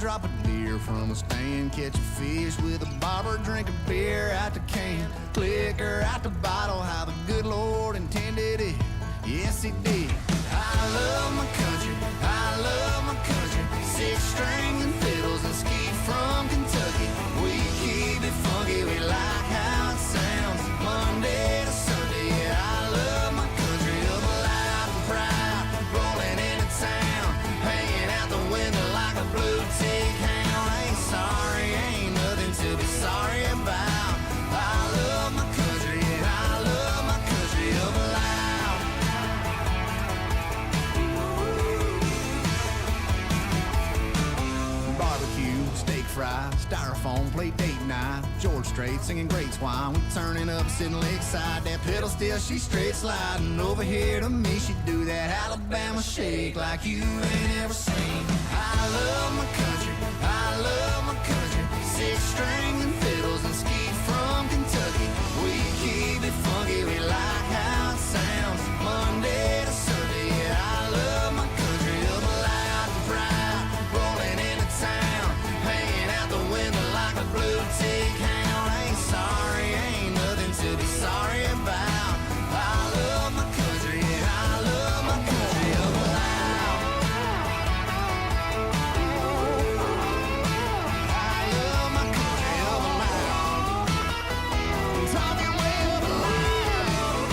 drop a deer from a stand, catch a fish with a bobber, drink a beer out the can, liquor out the bottle, how the good Lord intended it. Yes, He did. I love my country, I love my country. Six strings and fiddles and skeet from Kentucky. We keep it funky, we like how it sounds. Monday to Sunday, yeah, I love my country. Up loud and proud, rolling into town, hanging out the window like a blue tick hound. Ain't sorry, ain't nothing to be sorry about. I love my country, and I love my country. Up loud. Steak fry, styrofoam, play date night. George Strait singing great swine. We turning up, sitting lakeside. That pedal still, she straight sliding. Over here to me, she do that Alabama shake like you ain't ever seen. I love my country, I love my country. Six strings and fiddles and skeet from Kentucky. We keep it funky, we like how it sounds. Monday to Sunday, yeah, I love my country. Up loud and proud, rolling into town, hanging out the window like a blue tick hound. Ain't sorry, ain't nothing to be sorry about. I love my country, and I love my country. Up loud. I love my country. Up loud. Talking way up loud.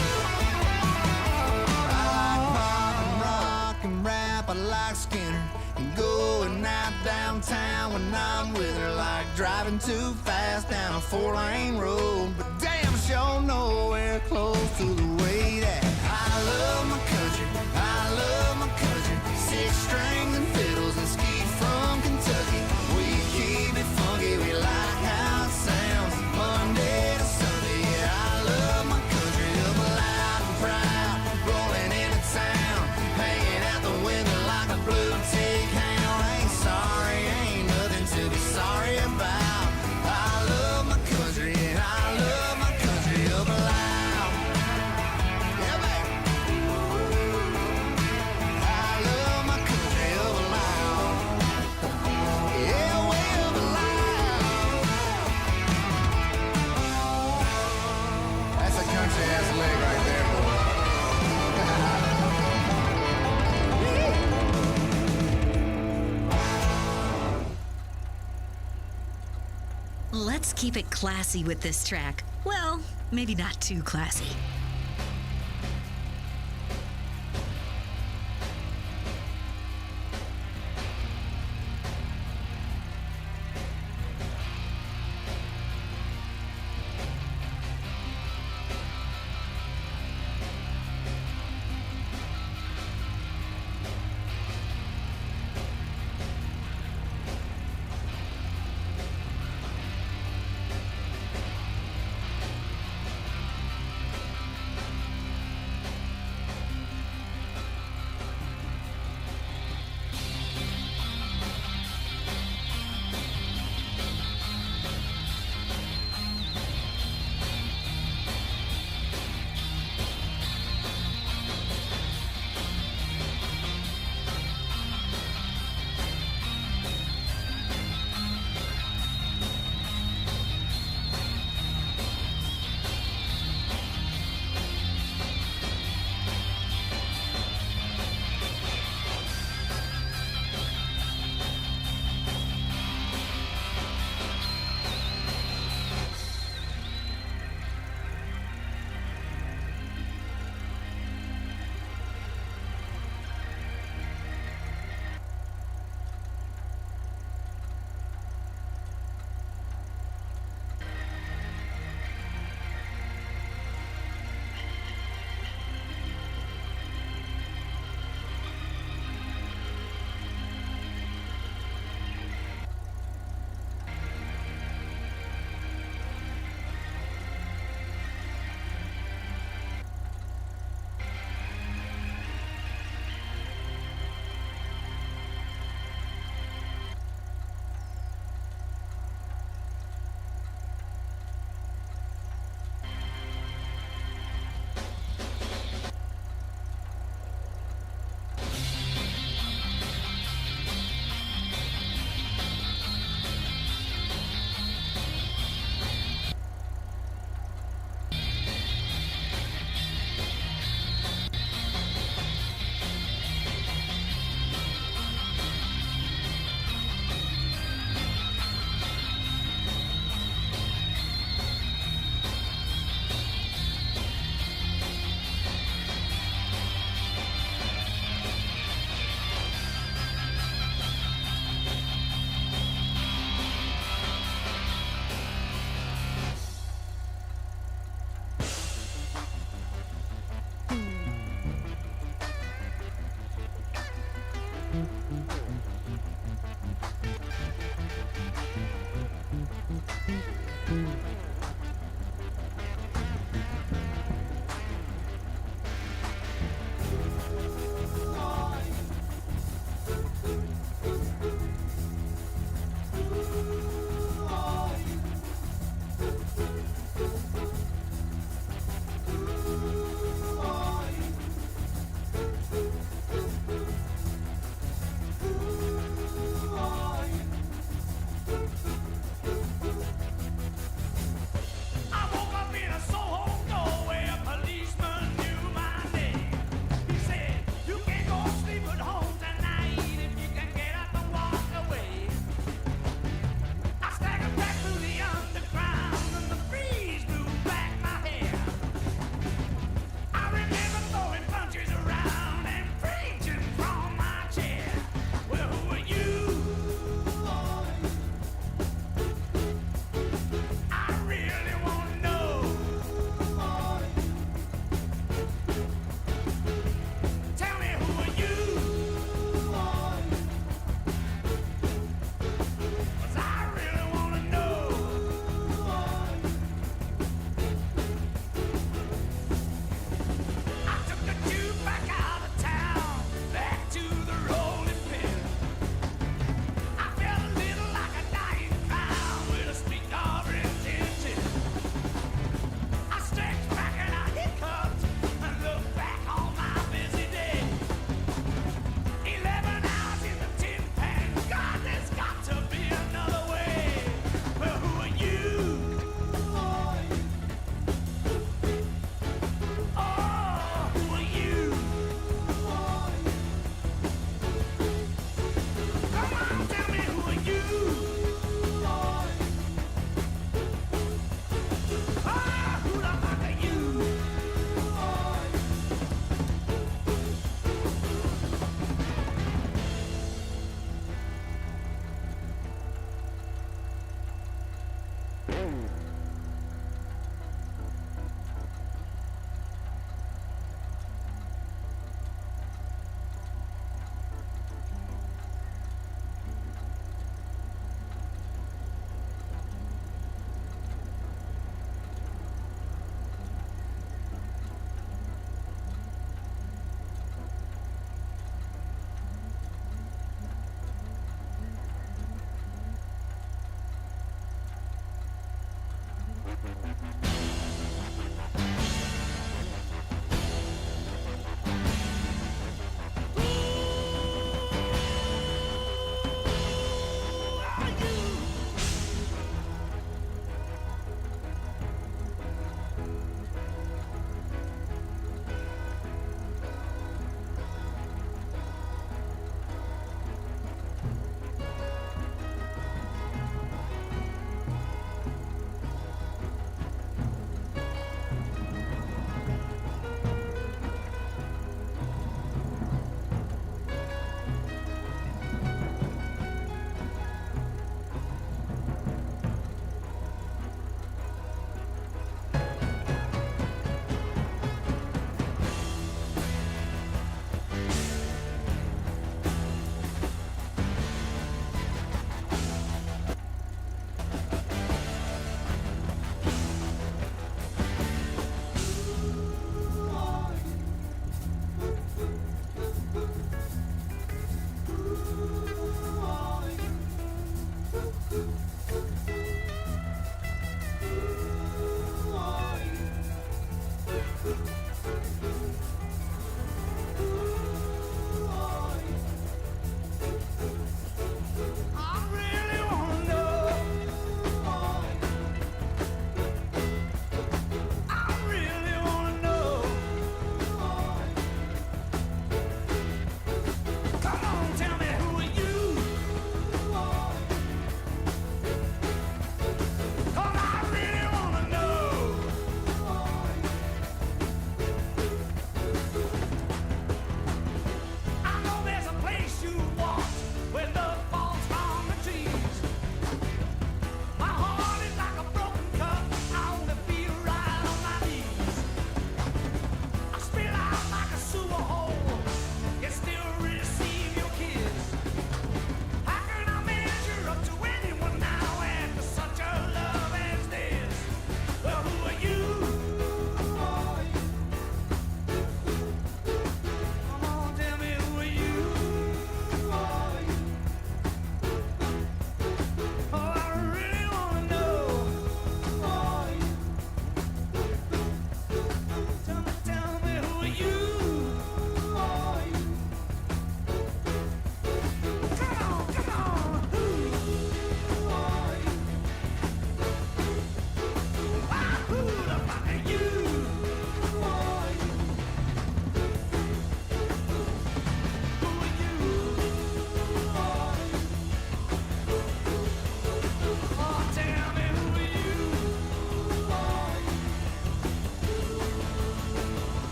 I like pop and rock and rap. I like Skinner and going out downtown when I'm with her, like driving too fast down a 4-lane road. But damn sure nowhere close to the way that I love my country, I love my country. Six strings and fiddles and skeet from Kentucky. We keep it funky, we like how it sounds. Monday to Sunday, yeah, I love my country. Up loud and proud, rolling into town, hanging out the window like a blue tick hound. Ain't sorry, ain't nothing to be sorry about. I love my country, and I love my country. Up loud. Yeah, baby. I love my country. Up loud. Yeah, way up loud. That's a country ass leg right there, boy. Let's keep it classy with this track. Well, maybe not too classy.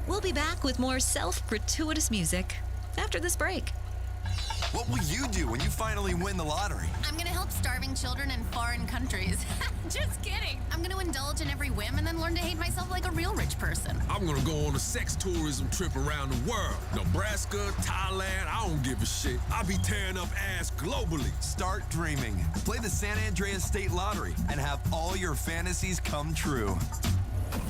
We'll be back with more self-gratuitous music after this break. What will you do when you finally win the lottery? I'm gonna help starving children in foreign countries. Just kidding. I'm gonna indulge in every whim and then learn to hate myself like a real rich person. I'm gonna go on a sex tourism trip around the world. Nebraska, Thailand, I don't give a shit. I'll be tearing up ass globally. Start dreaming. Play the San Andreas State Lottery and have all your fantasies come true.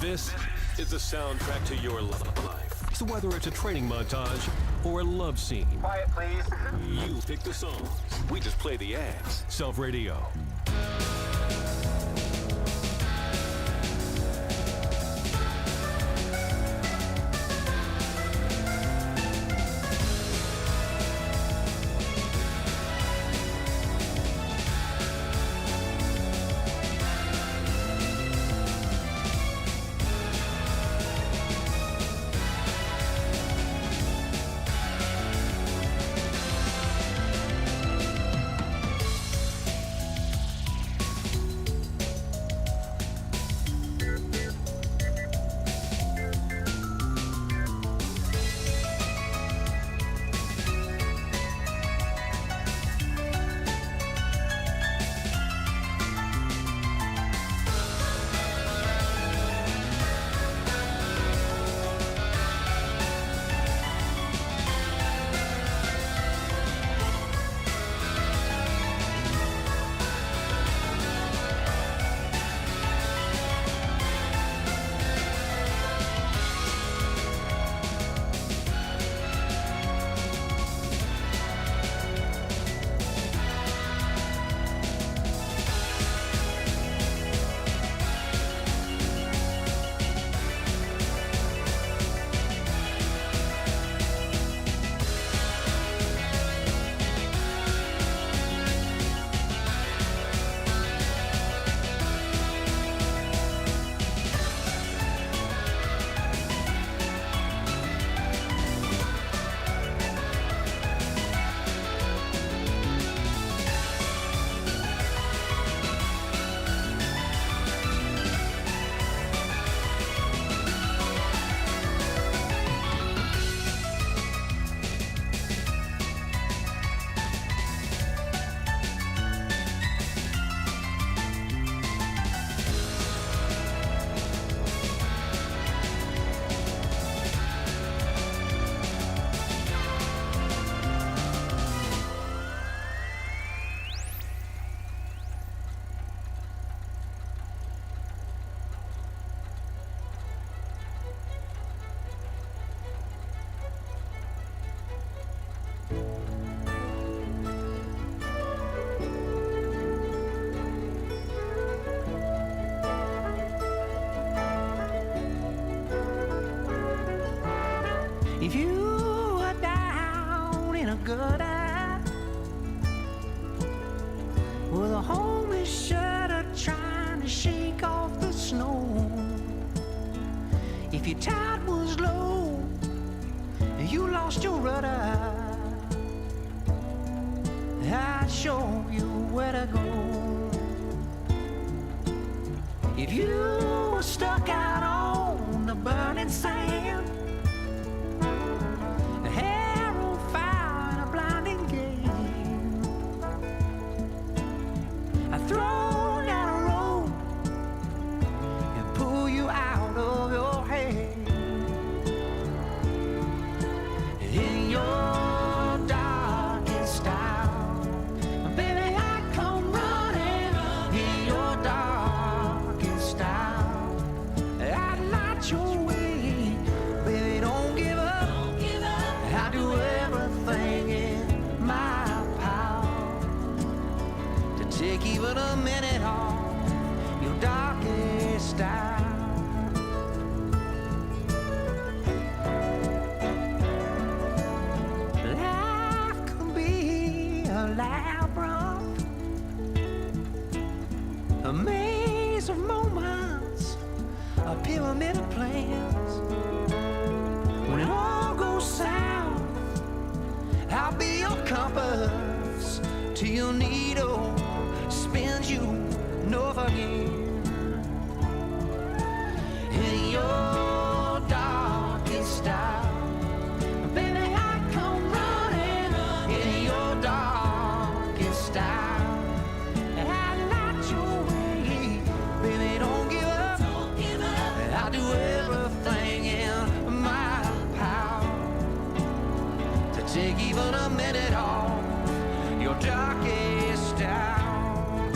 This is the soundtrack to your life. So whether it's a training montage or a love scene, Quiet, please. you pick the songs. We just play the ads. Self Radio. If you are down in a gutter with a homeless shutter trying to shake off the snow, if your tide was low and you lost your rudder, I'd show you where to go. If you were stuck out on the burning sand, throw down a rope and pull you out of your head. In your darkest hour, baby, I come running. In your darkest hour, I'd light your way. Baby, don't give up. I'll do everything in my power to take even a minute off your darkest hour. Life can be a labyrinth, a maze of moments, a pyramid of plans. When it all goes south, I'll be your compass till your needle spins you north again. In your darkest a minute off your darkest hour.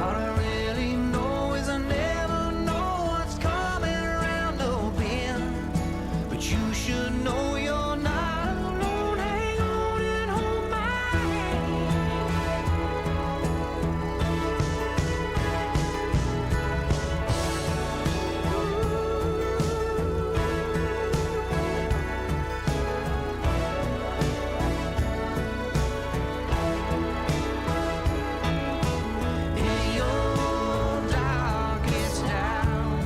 All I really know is I never know what's coming around the bend, but you should know you're not alone. Hang on and hold my hand. In your darkest hour,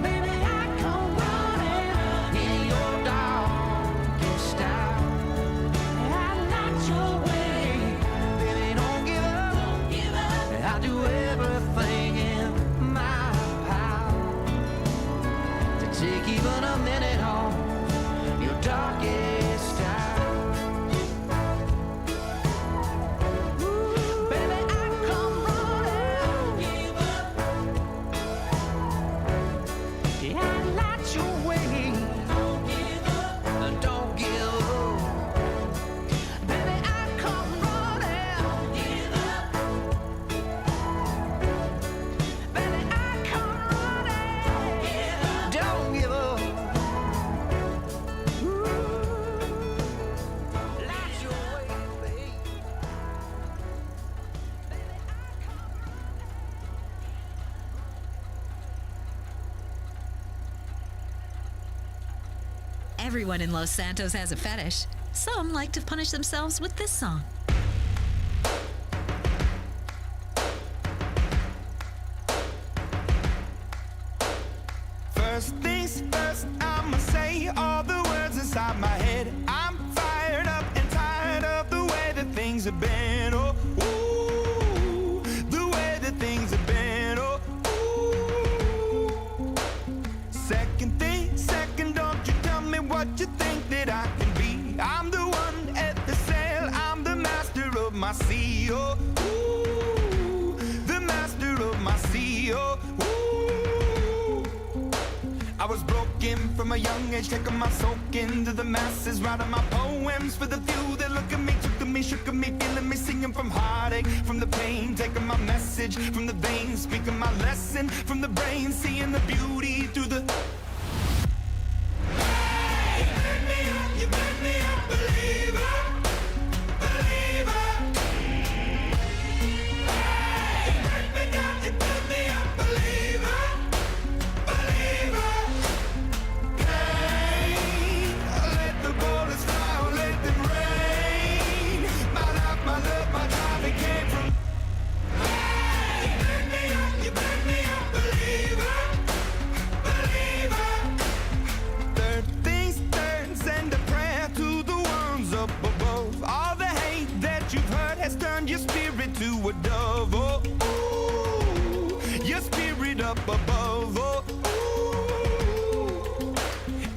baby, I come running. In your darkest hour, I light your way. Baby, don't give up. I'll do everything in my power to take even a minute off your darkest hour. Baby, I come running. Give up. Yeah, I light your way. Don't give up. Don't give up. Baby, I come running. Give up. Baby, I come running. Don't give up. Ooh. Light your way, babe. Everyone in Los Santos has a fetish. Some like to punish themselves with this song. First things first, I'ma say all the words inside my head. I'm fired up and tired of the way that things have been. Oh, ooh, the way that things have been. Oh, ooh. Second thing, second, don't you tell me what you think that I can be. I'm the one at the sail, I'm the master of my sea. Oh, ooh, the master of my sea. Oh, ooh. I was broken from a young age, taking my soak into the masses, writing my poems for the few that look at me, took to me, shook at me, feeling me, singing from heartache, from the pain, taking my message from the veins, speaking my lesson from the brain, seeing the beauty through the. Hey, you make me a believer, believer. Hey, you break me down, you make me a believer, believer. Hey, let the bullets fly, let them rain. My life, my love, my drive, it came from. Hey, you make me a believer, believer. Third things third, send a prayer to the ones up above. All the hate that you've heard has turned your spirit to a dove. Oh, ooh, your spirit up above. Oh, ooh.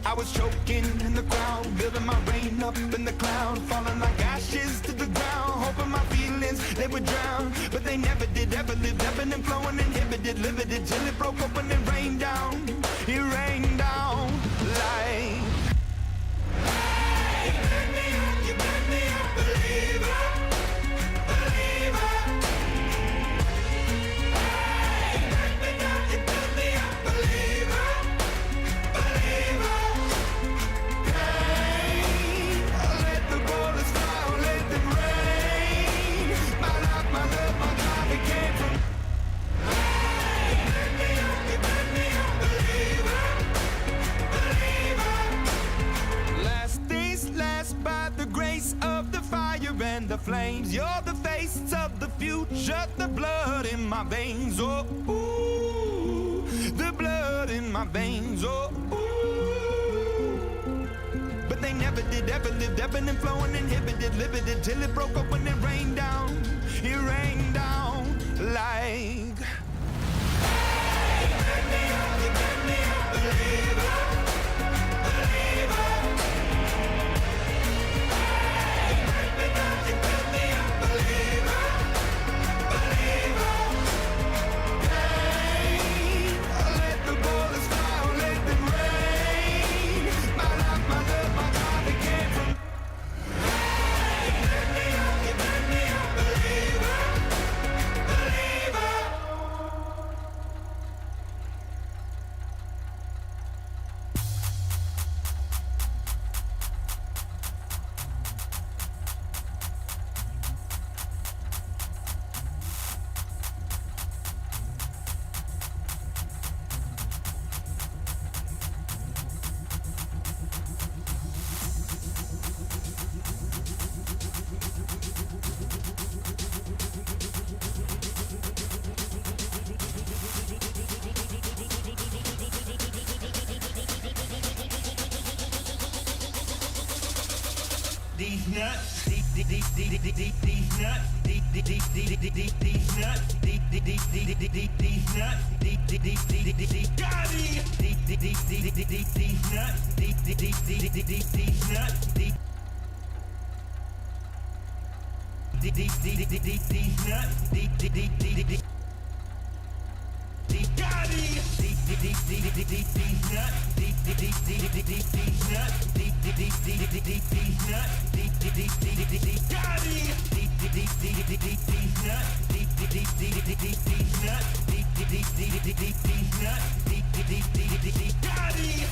I was choking in the crowd, building my rain up in the cloud, falling like ashes to the ground, hoping my feelings they would drown, but they never did. Ever lived, ebbing and flowing, inhibited, limited, till it broke open and rained down. It rained down like. Hey, you make me a believer, believer. Hey, you break me down, you build me a believer, believer. Hey, let the bullets fly, let them rain. My life, my love, my drive, it came from. Hey, you make me a believer, believer. Last things last, by the grace of the fire and the flames. You're the face of the future, the blood in my veins. Oh, ooh, the blood in my veins. Oh, ooh. But they never did, ever lived, ebbing and flowing, inhibited, limited, till it broke open and rained down. It rained down like. Hey, you make me a believer, believer. Hey, you break me down, you build me a believer, believer. Hey, let the bullets fly, let them rain. These nuts, these nuts, these nuts, these nuts, got him. These nuts, these nuts, these nuts, got him. These nuts, these nuts, these nuts, got him. These nuts, these nuts, got him.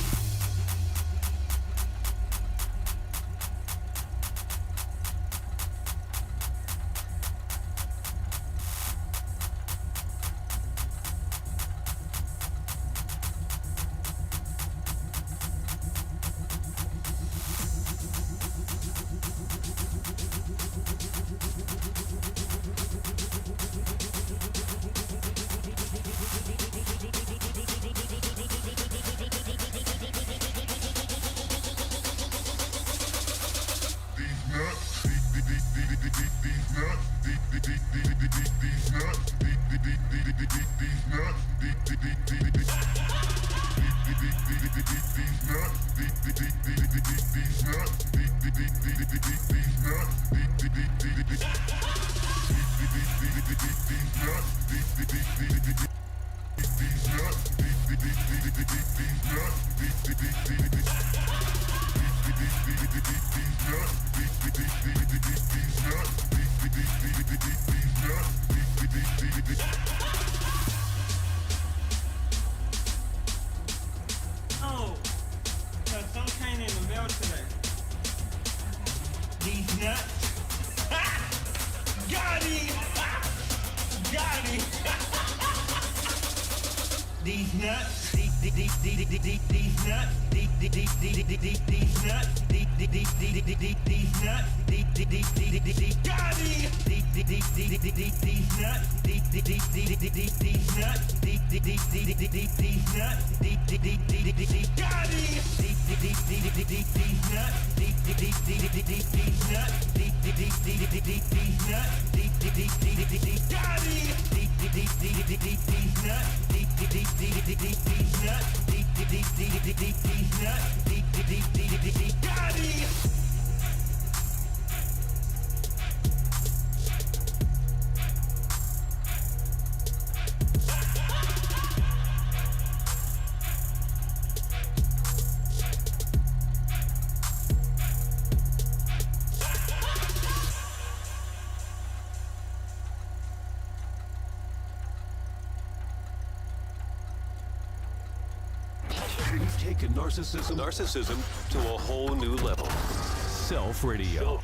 Oh, there's some kind in the mail today. These nuts. Got him. Got him. These nuts. These nuts. These nuts. These nuts. Got him. These nuts. These nuts. These nuts. Got him. These nuts. These nuts. These nuts. Got him. These nuts. Got him. We've taken narcissism to a whole new level. Self Radio.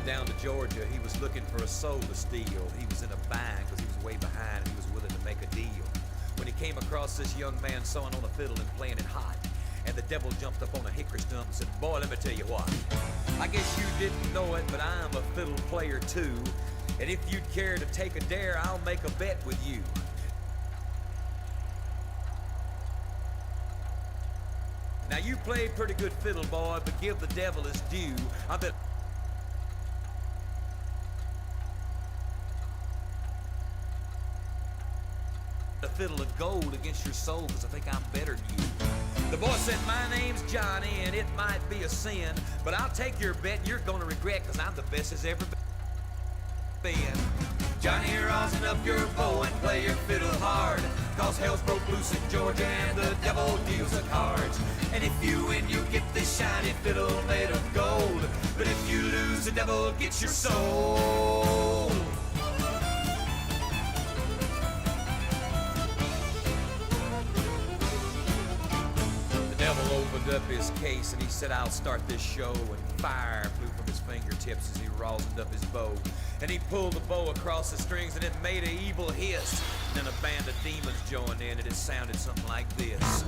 down to Georgia. He was looking for a soul to steal. He was in a bind because he was way behind and he was willing to make a deal. When he came across this young man sawing on a fiddle and playing it hot, and the devil jumped up on a hickory stump and said, "Boy, let me tell you what. I guess you didn't know it, but I'm a fiddle player too. And if you'd care to take a dare, I'll make a bet with you." Now you played pretty good fiddle, boy, but give the devil his due. I bet a fiddle of gold against your soul, because I think I'm better than you. The boy said, "My name's Johnny, and it might be a sin, but I'll take your bet and you're gonna regret, because I'm the best as ever been." Johnny, rosin up your bow and play your fiddle hard, cause hell's broke loose in Georgia and the devil deals the cards. And if you win, you get this shiny fiddle made of gold, but if you lose, the devil gets your soul. The devil opened up his case and he said, "I'll start this show," and fire flew from his fingertips as he rosined up his bow. And he pulled the bow across the strings and it made an evil hiss. Then a band of demons joined in and it sounded something like this.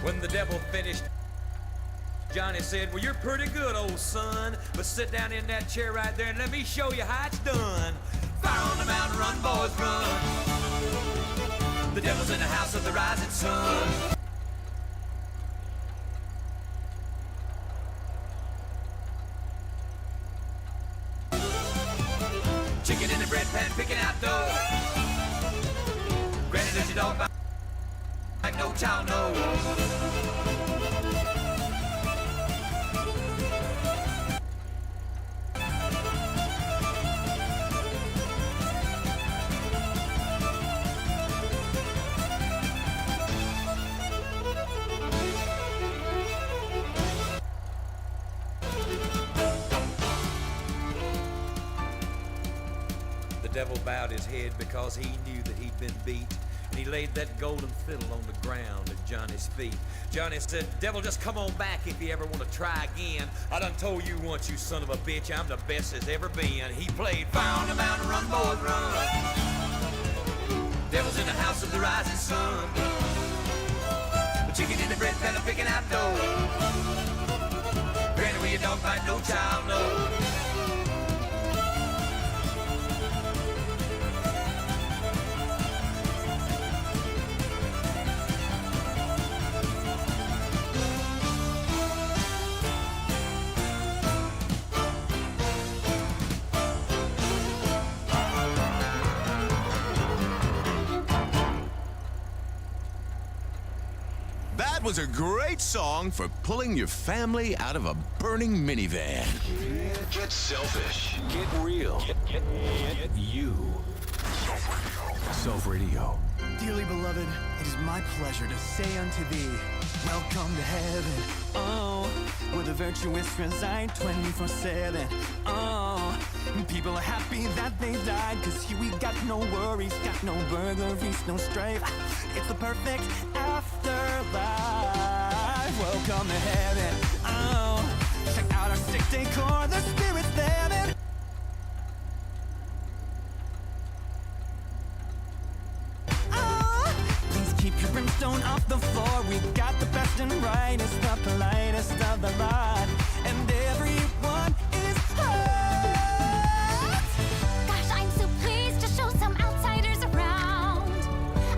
When the devil finished, Johnny said, "Well, you're pretty good, old son, but sit down in that chair right there and let me show you how it's done. Fire on the mountain, run, boys, run. The devil's in the house of the rising sun." Chicken in the bread pan, picking out dough. Granny, does your dog bite like no child knows? The devil bowed his head because he knew that he'd been beat, and he laid that golden fiddle on the ground at Johnny's feet. Johnny said, "Devil, just come on back if you ever want to try again. I done told you once, you son of a bitch, I'm the best as ever been." He played, "Fire on the mountain, run, boys, run. Devil's in the house of the rising sun. The chicken in the bread pan, picking out dough. Granny, where your dog bite, no child knows." That was a great song for pulling your family out of a burning minivan. Get selfish. Get real. Get you. Self Radio. Dearly beloved, it is my pleasure to say unto thee, welcome to heaven. Oh, where the virtuous reside 24/7. Oh, people are happy that they died, 'cause here we got no worries, got no burglaries, no strife. It's the perfect afterlife. Welcome to heaven. Oh, check out our sick decor, the spirit's there. Keep your brimstone off the floor. We got the best and brightest, the politest of the lot, and everyone is hot. Gosh, I'm so pleased to show some outsiders around.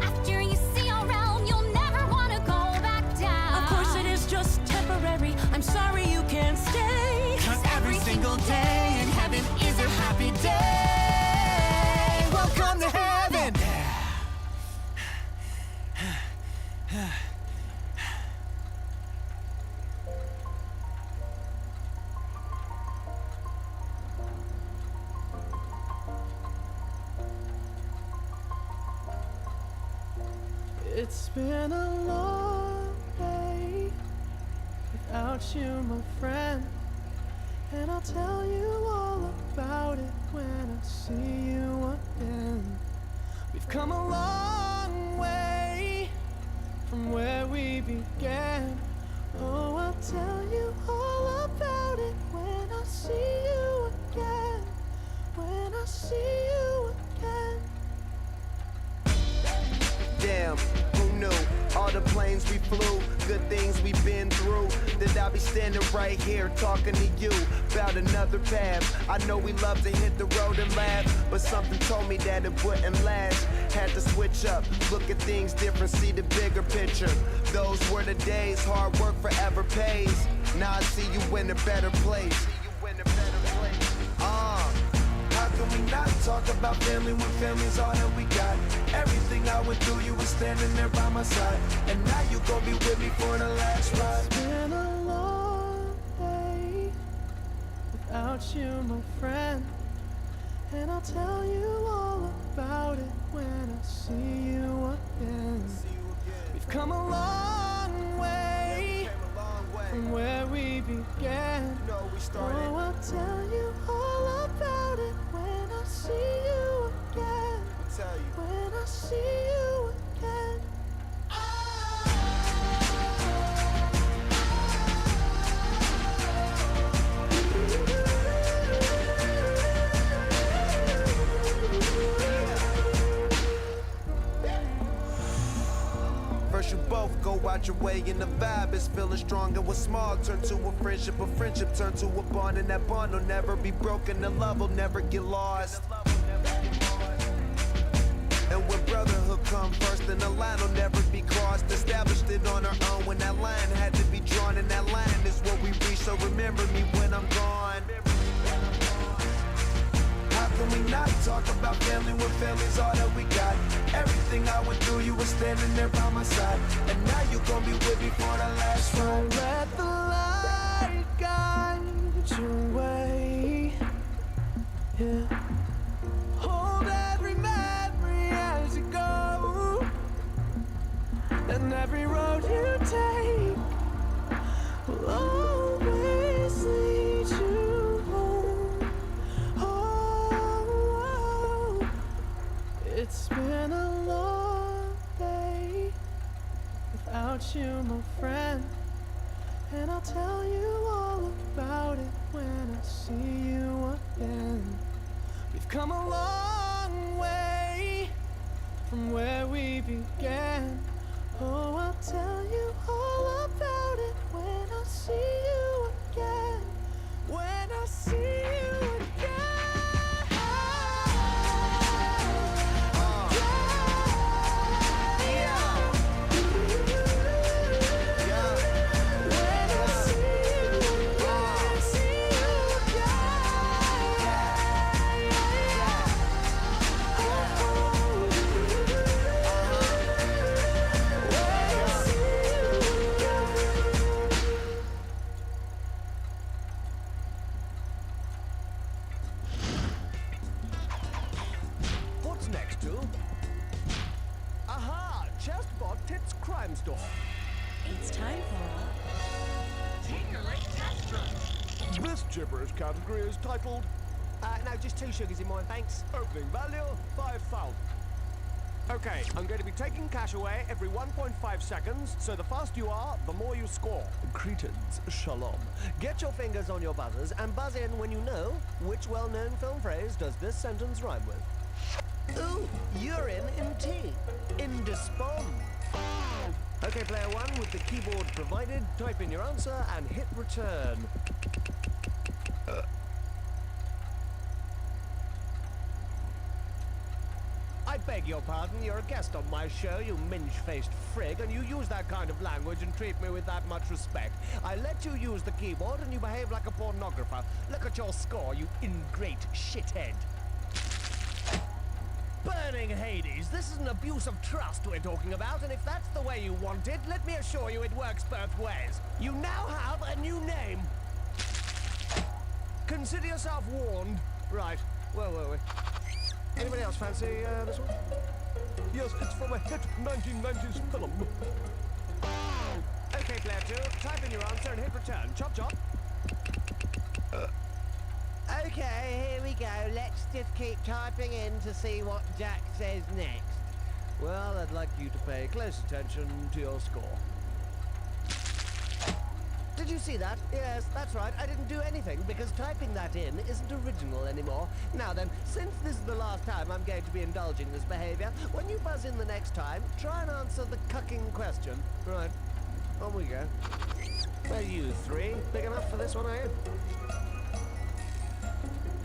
After you see our realm, you'll never want to go back down. Of course it is just temporary. I'm sorry you can't stay. 'Cause every single day in heaven is a happy day. Welcome to heaven. It's been a long day without you, my friend. And I'll tell you all about it when I see you again. We've come a long way from where we began. Oh, I'll tell you all about it when I see you again. When I see you again. Damn, who knew? All the planes we flew, good things we've been through. That I'll be standing right here talking to you about another path. I know we love to hit the road and laugh, but something told me that it wouldn't last. Had to switch up, look at things different, see the bigger picture. Those were the days, hard work forever pays. Now I see you in a better place. How can we not talk about family when family's all that we got? Everything I went through, you were standing there by my side. And now you gon' be with me for the last ride. It's been a long day without you, my friend. And I'll tell you all about it when I see you again. We've come a long way from where we began. Oh, I'll tell you all about it when I see you again. When I see you again. First you both go out your way and the vibe is feeling stronger. What's small turn to a friendship turn to a bond, and that bond will never be broken. The love will never get lost. And when brotherhood come first, then the line will never be crossed. Established it on our own when that line had to be drawn, and that line is what we reach. So remember me when I'm gone. How can we not talk about family when family's all that we got? Everything I went through, you were standing there by my side. And now you gon' be with me for the last ride. Let the light guide your way. Yeah. Hold every memory as you go, and every road you take will always lead you home. Oh, it's been a long day without you, my friend. And I'll tell you all about it when I see you again. We've come a long way from where we began. Oh, I'll tell you all about it when I see you again. When I see you again. What's next, Drew? Aha! Chestbot Tits Crime Store. It's time for This gibberish category is titled... no, just 2 sugars in mine, thanks. Opening value, 5,000. Okay, I'm going to be taking cash away every 1.5 seconds, so the faster you are, the more you score. Cretans, shalom. Get your fingers on your buzzers and buzz in when you know which well-known film phrase does this sentence rhyme with. Ooh, urine in tea. In despond. Okay, player 1, with the keyboard provided, type in your answer and hit return. I beg your pardon, you're a guest on my show, you minge-faced frig, and you use that kind of language and treat me with that much respect. I let you use the keyboard and you behave like a pornographer. Look at your score, you ingrate shithead. Burning Hades, this is an abuse of trust we're talking about, and if that's the way you want it, let me assure you it works both ways. You now have a new name. Consider yourself warned. Right, where were we? Anybody else fancy this one? Yes, it's from a hit 1990s film. Okay, player 2, type in your answer and hit return. Chop chop. Okay, here we go. Let's just keep typing in to see what Jack says next. Well, I'd like you to pay close attention to your score. Did you see that? Yes, that's right. I didn't do anything because typing that in isn't original anymore. Now then, since this is the last time I'm going to be indulging this behavior, when you buzz in the next time, try and answer the cucking question. Right. On we go. Well, you three, big enough for this one, are you?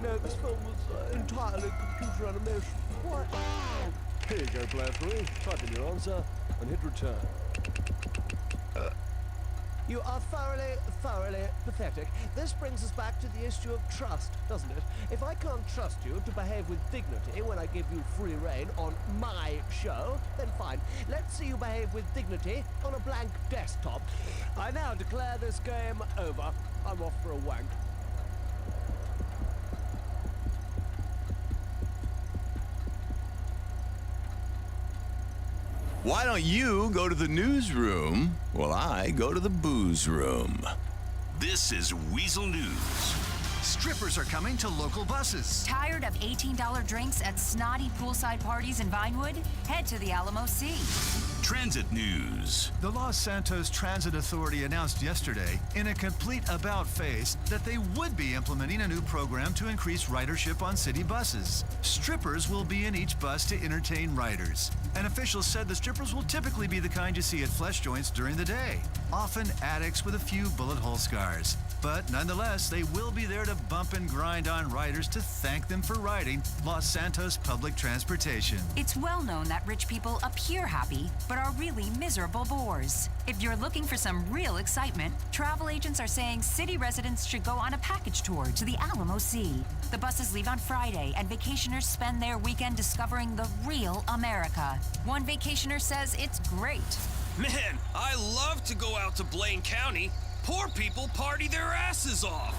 No, this film was entirely computer animation. What? Here you go, player 3. Type in your answer and hit return. You are thoroughly pathetic. This brings us back to the issue of trust, doesn't it? If I can't trust you to behave with dignity when I give you free rein on my show, then fine. Let's see you behave with dignity on a blank desktop. I now declare this game over. I'm off for a wank. Why don't you go to the newsroom while I go to the booze room? This is Weasel News. Strippers are coming to local buses. Tired of $18 drinks at snotty poolside parties in Vinewood? Head to the Alamo Sea. Transit News. The Los Santos Transit Authority announced yesterday, in a complete about-face, that they would be implementing a new program to increase ridership on city buses. Strippers will be in each bus to entertain riders. An official said the strippers will typically be the kind you see at flesh joints during the day, often addicts with a few bullet hole scars. But nonetheless, they will be there to bump and grind on riders to thank them for riding Los Santos public transportation. It's well known that rich people appear happy, but are really miserable bores. If you're looking for some real excitement, travel agents are saying city residents should go on a package tour to the Alamo Sea. The buses leave on Friday, and vacationers spend their weekend discovering the real America. One vacationer says it's great. Man, I love to go out to Blaine County. Poor people party their asses off.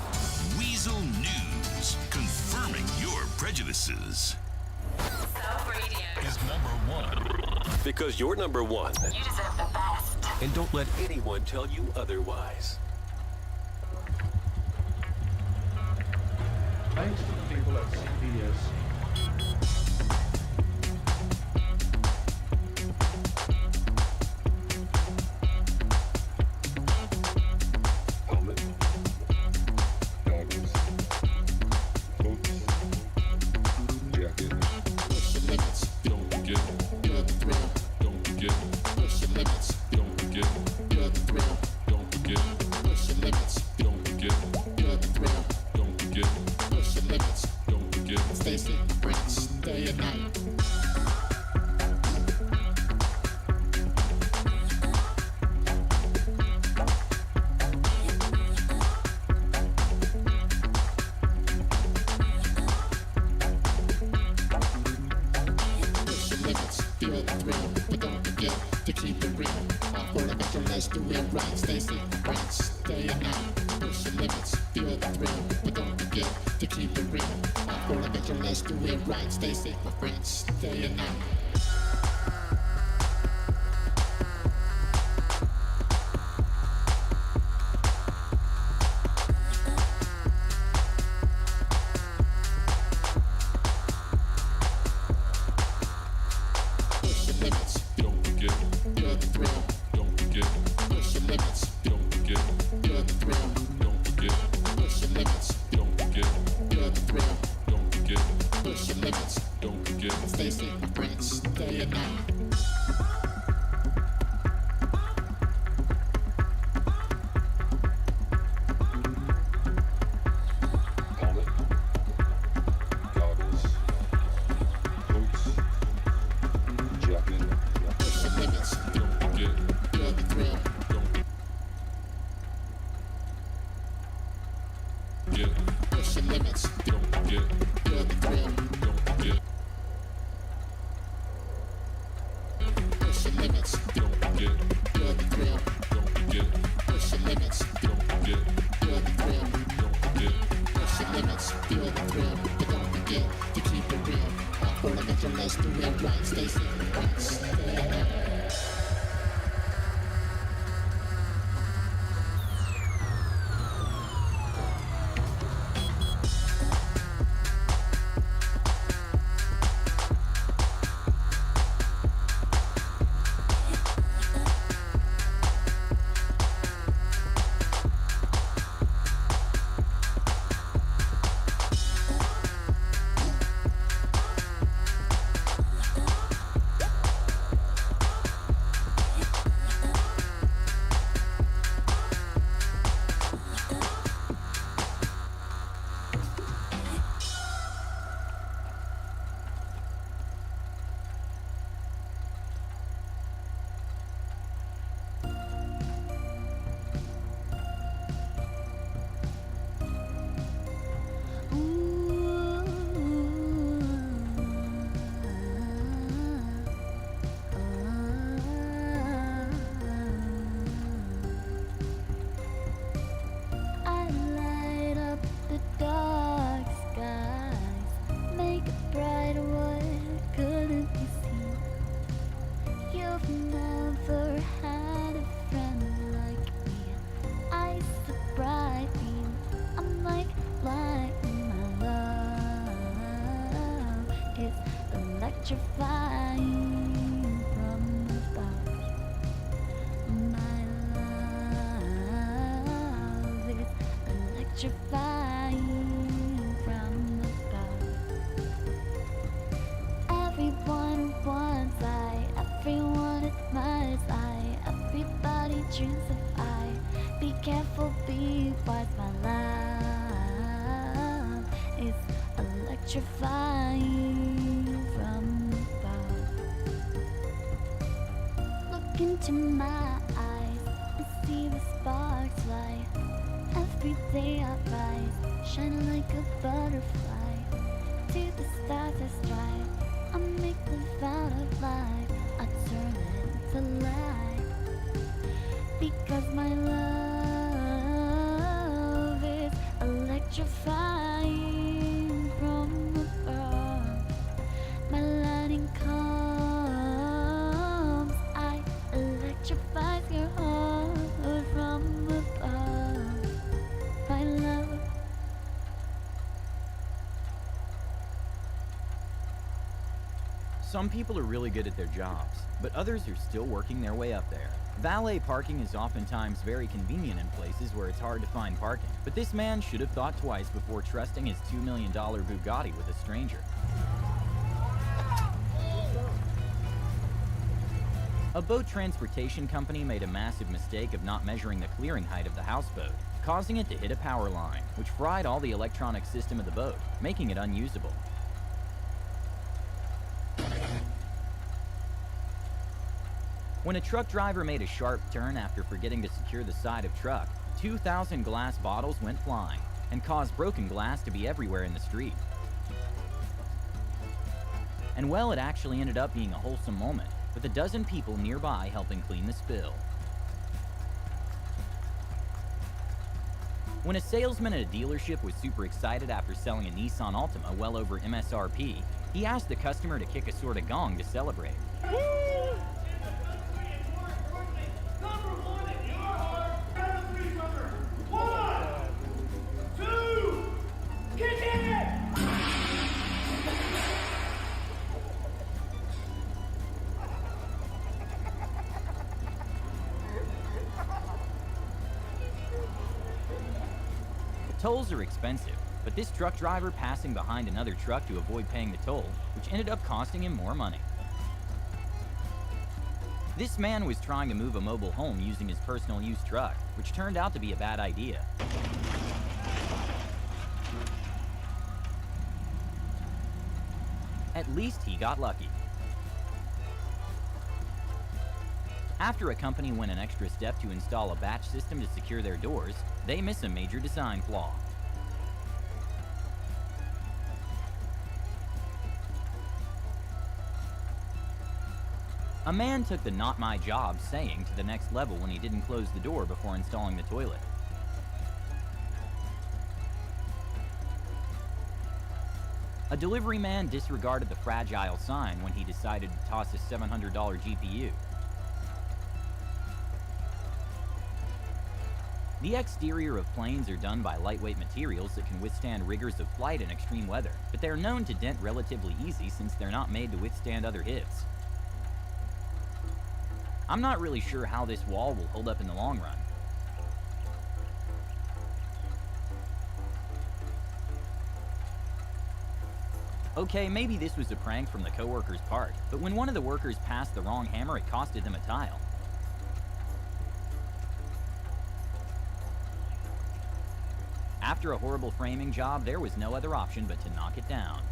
Weasel News, confirming your prejudices. South Radio is #1. Because you're #1. You deserve the best. And don't let anyone tell you otherwise. Thanks to the people at CBS. nice to wear white, Stacy, watch that. Into my eyes and see the sparks fly. Every day I rise, shining like a butterfly. To the stars I strive, I make the vow of life. I turn it into light, because my love is electrifying from above. My lightning comes, electrifies your heart from above. My love. Some people are really good at their jobs, but others are still working their way up there. Valet parking is oftentimes very convenient in places where it's hard to find parking, but this man should have thought twice before trusting his $2 million Bugatti with a stranger. A boat transportation company made a massive mistake of not measuring the clearing height of the houseboat, causing it to hit a power line, which fried all the electronic system of the boat, making it unusable. When a truck driver made a sharp turn after forgetting to secure the side of truck, 2,000 glass bottles went flying and caused broken glass to be everywhere in the street. And well, it actually ended up being a wholesome moment, with a dozen people nearby helping clean the spill. When a salesman at a dealership was super excited after selling a Nissan Altima well over MSRP, he asked the customer to kick a sort of gong to celebrate. Tolls are expensive, but this truck driver passing behind another truck to avoid paying the toll, which ended up costing him more money. This man was trying to move a mobile home using his personal use truck, which turned out to be a bad idea. At least he got lucky. After a company went an extra step to install a batch system to secure their doors, they miss a major design flaw. A man took the "not my job" saying to the next level when he didn't close the door before installing the toilet. A delivery man disregarded the fragile sign when he decided to toss a $700 GPU. The exterior of planes are done by lightweight materials that can withstand rigors of flight in extreme weather, but they are known to dent relatively easy since they're not made to withstand other hits. I'm not really sure how this wall will hold up in the long run. Okay, maybe this was a prank from the coworker's part, but when one of the workers passed the wrong hammer, it costed them a tile. After a horrible framing job, there was no other option but to knock it down.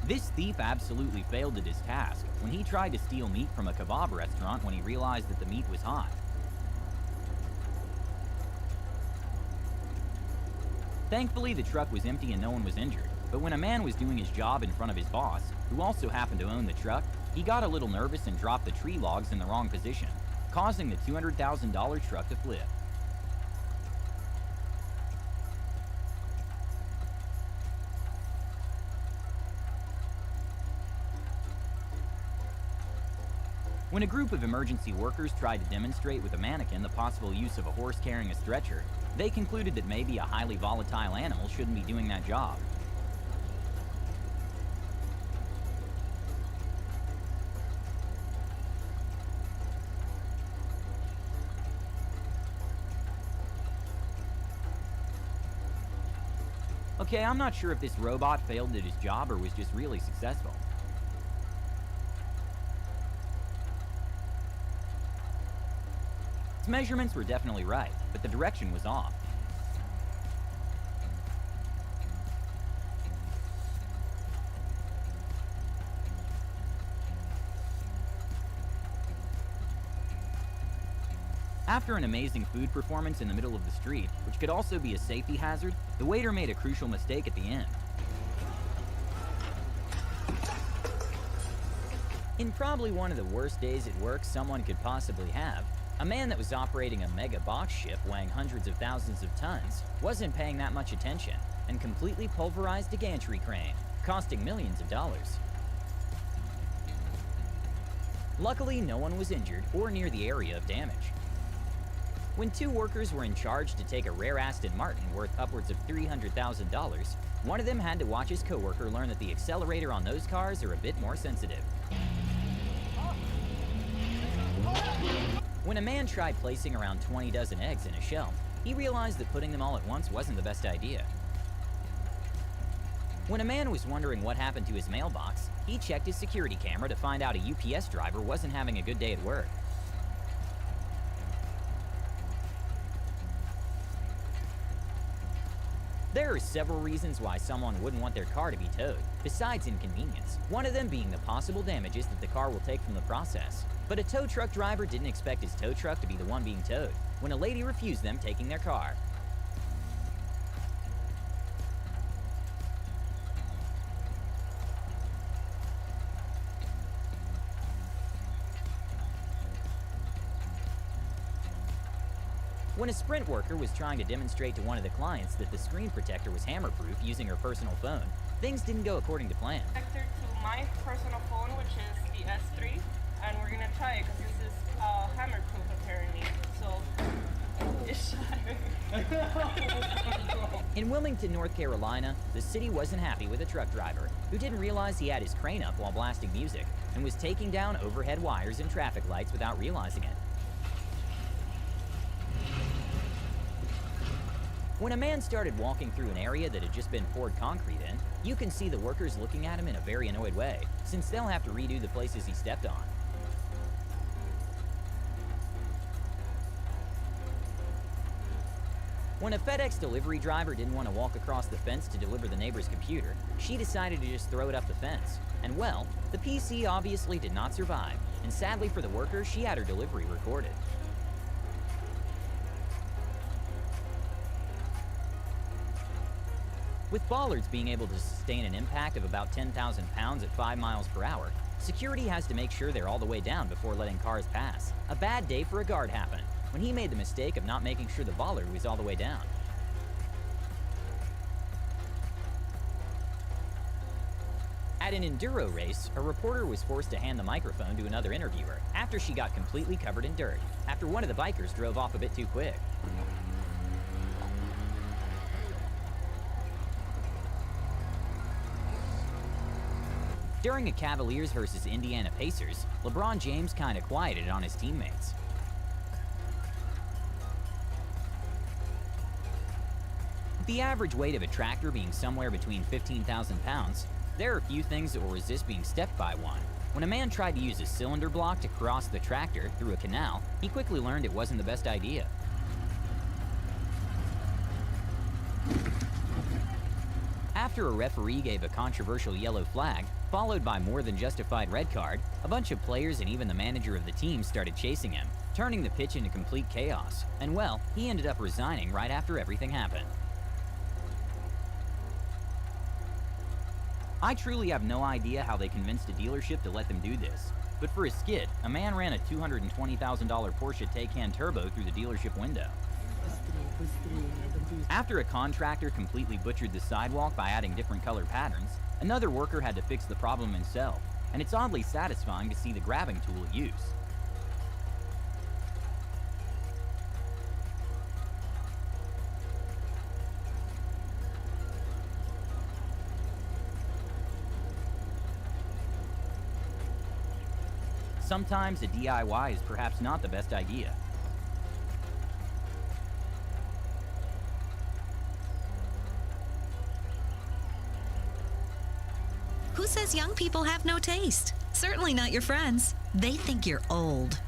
This thief absolutely failed at his task when he tried to steal meat from a kebab restaurant when he realized that the meat was hot. Thankfully, the truck was empty and no one was injured, but when a man was doing his job in front of his boss, who also happened to own the truck, he got a little nervous and dropped the tree logs in the wrong position, causing the $200,000 truck to flip. When a group of emergency workers tried to demonstrate with a mannequin the possible use of a horse carrying a stretcher, they concluded that maybe a highly volatile animal shouldn't be doing that job. Okay, I'm not sure if this robot failed at his job or was just really successful. Its measurements were definitely right, but the direction was off. After an amazing food performance in the middle of the street, which could also be a safety hazard, the waiter made a crucial mistake at the end. In probably one of the worst days at work someone could possibly have, a man that was operating a mega box ship weighing hundreds of thousands of tons wasn't paying that much attention and completely pulverized a gantry crane, costing millions of dollars. Luckily, no one was injured or near the area of damage. When two workers were in charge to take a rare Aston Martin worth upwards of $300,000, one of them had to watch his coworker learn that the accelerator on those cars are a bit more sensitive. When a man tried placing around 20 dozen eggs in a shelf, he realized that putting them all at once wasn't the best idea. When a man was wondering what happened to his mailbox, he checked his security camera to find out a UPS driver wasn't having a good day at work. There are several reasons why someone wouldn't want their car to be towed, besides inconvenience, one of them being the possible damages that the car will take from the process. But a tow truck driver didn't expect his tow truck to be the one being towed when a lady refused them taking their car. When a Sprint worker was trying to demonstrate to one of the clients that the screen protector was hammer-proof using her personal phone, things didn't go according to plan. Connector to my personal phone, which is the S3, and we're gonna try it because this is hammer-proof apparently. So it's shy. In Wilmington, North Carolina, the city wasn't happy with a truck driver who didn't realize he had his crane up while blasting music and was taking down overhead wires and traffic lights without realizing it. When a man started walking through an area that had just been poured concrete in, you can see the workers looking at him in a very annoyed way, since they'll have to redo the places he stepped on. When a FedEx delivery driver didn't want to walk across the fence to deliver the neighbor's computer, she decided to just throw it up the fence. And well, the PC obviously did not survive, and sadly for the worker, she had her delivery recorded. With bollards being able to sustain an impact of about 10,000 pounds at 5 miles per hour, security has to make sure they're all the way down before letting cars pass. A bad day for a guard happened, when he made the mistake of not making sure the bollard was all the way down. At an enduro race, a reporter was forced to hand the microphone to another interviewer after she got completely covered in dirt, after one of the bikers drove off a bit too quick. During a Cavaliers versus Indiana Pacers, LeBron James kinda quieted on his teammates. With the average weight of a tractor being somewhere between 15,000 pounds, there are few things that will resist being stepped by one. When a man tried to use a cylinder block to cross the tractor through a canal, he quickly learned it wasn't the best idea. After a referee gave a controversial yellow flag, followed by more than justified red card, a bunch of players and even the manager of the team started chasing him, turning the pitch into complete chaos. And well, he ended up resigning right after everything happened. I truly have no idea how they convinced a dealership to let them do this. But for a skid, a man ran a $220,000 Porsche Taycan Turbo through the dealership window. After a contractor completely butchered the sidewalk by adding different color patterns, another worker had to fix the problem himself, and it's oddly satisfying to see the grabbing tool at use. Sometimes a DIY is perhaps not the best idea. Who says young people have no taste? Certainly not your friends. They think you're old.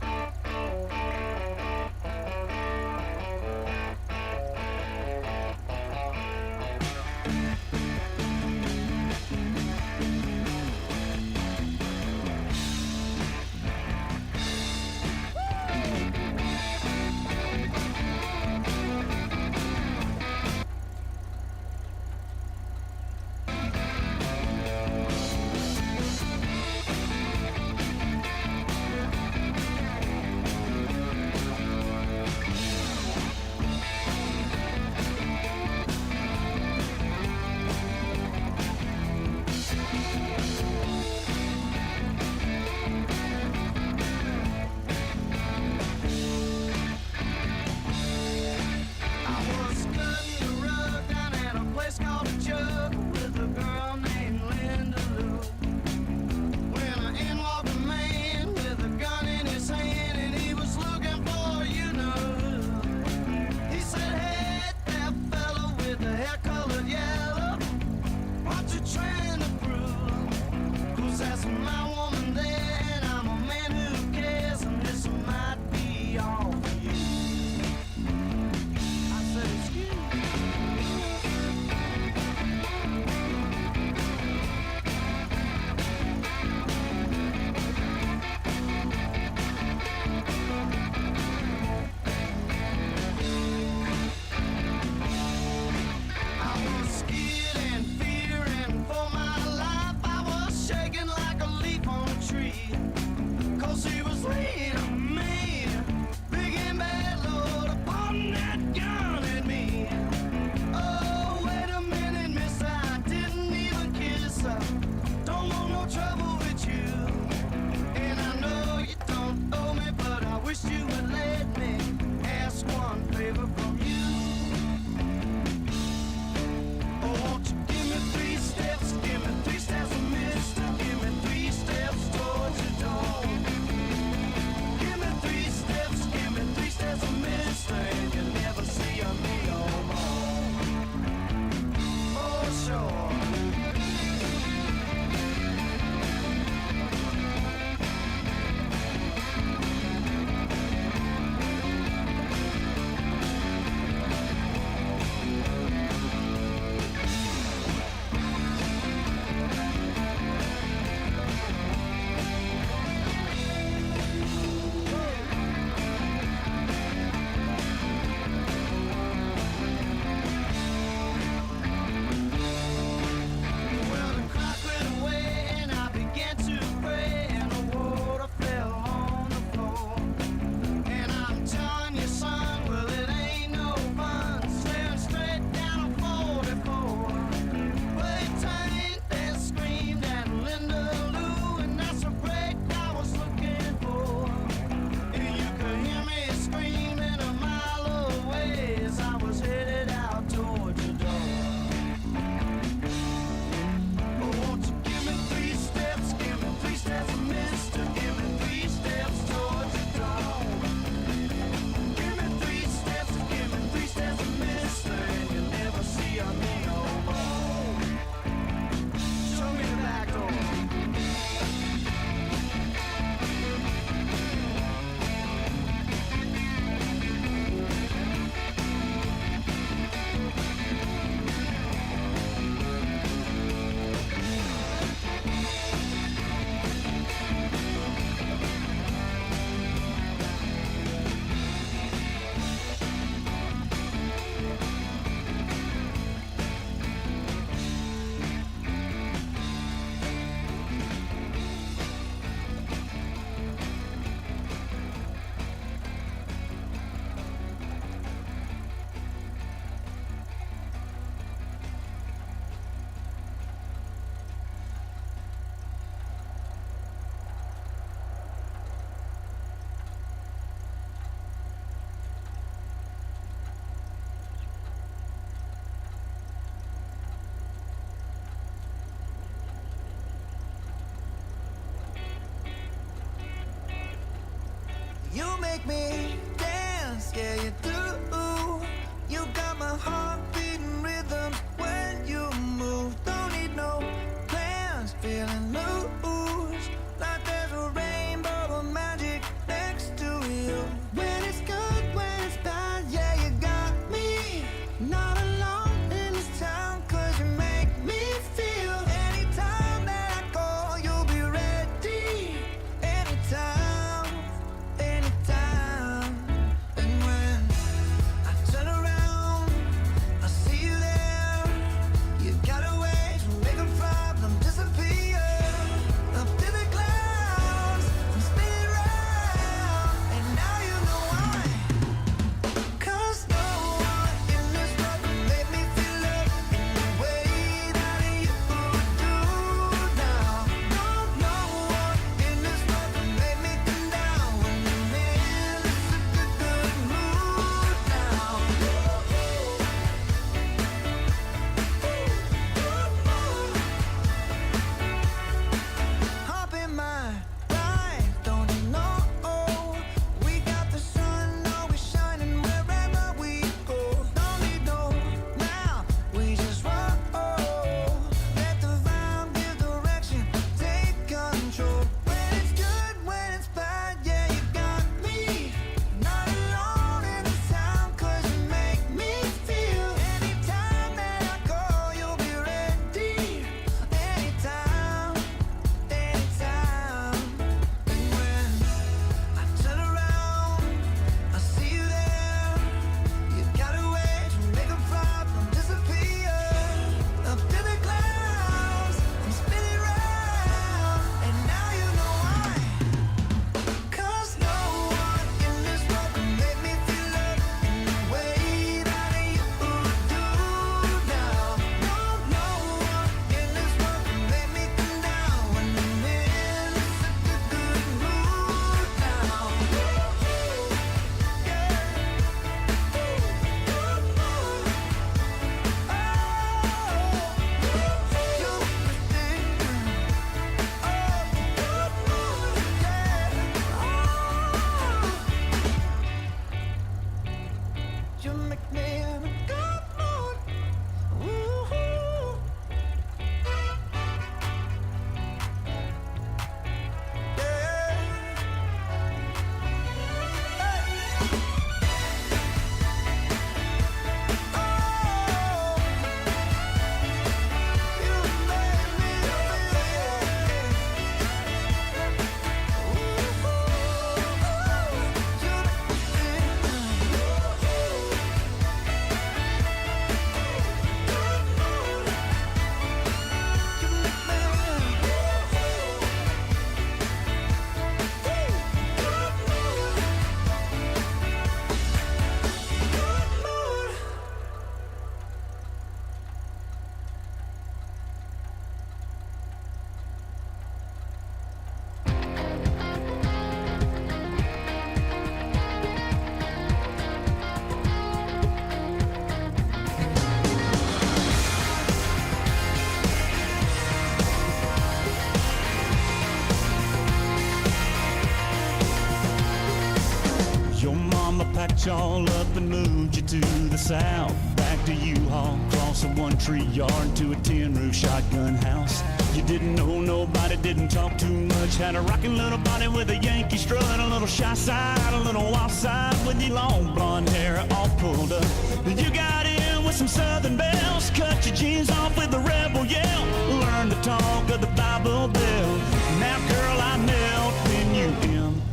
got you all up and moved you to the south. Back to U-Haul, across a one-tree yard to a tin-roof shotgun house. You didn't know nobody, didn't talk too much. Had a rockin' little body with a Yankee strut, a little shy side, a little wild side with your long blonde hair all pulled up. You got in with some southern bells, cut your jeans off with a rebel yell. Learn to talk of the Bible Belt. Now, girl, I melt when you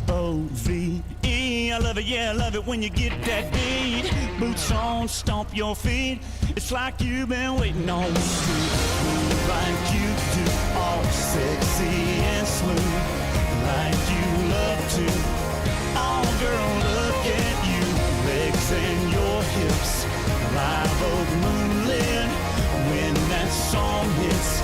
M-O-V-E. I love it, yeah, I love it when you get that beat. Boots on, stomp your feet. It's like you've been waiting on me to move like you do, all sexy and smooth, like you love to. Oh, girl, look at you, legs and your hips, live oak moonlit. When that song hits,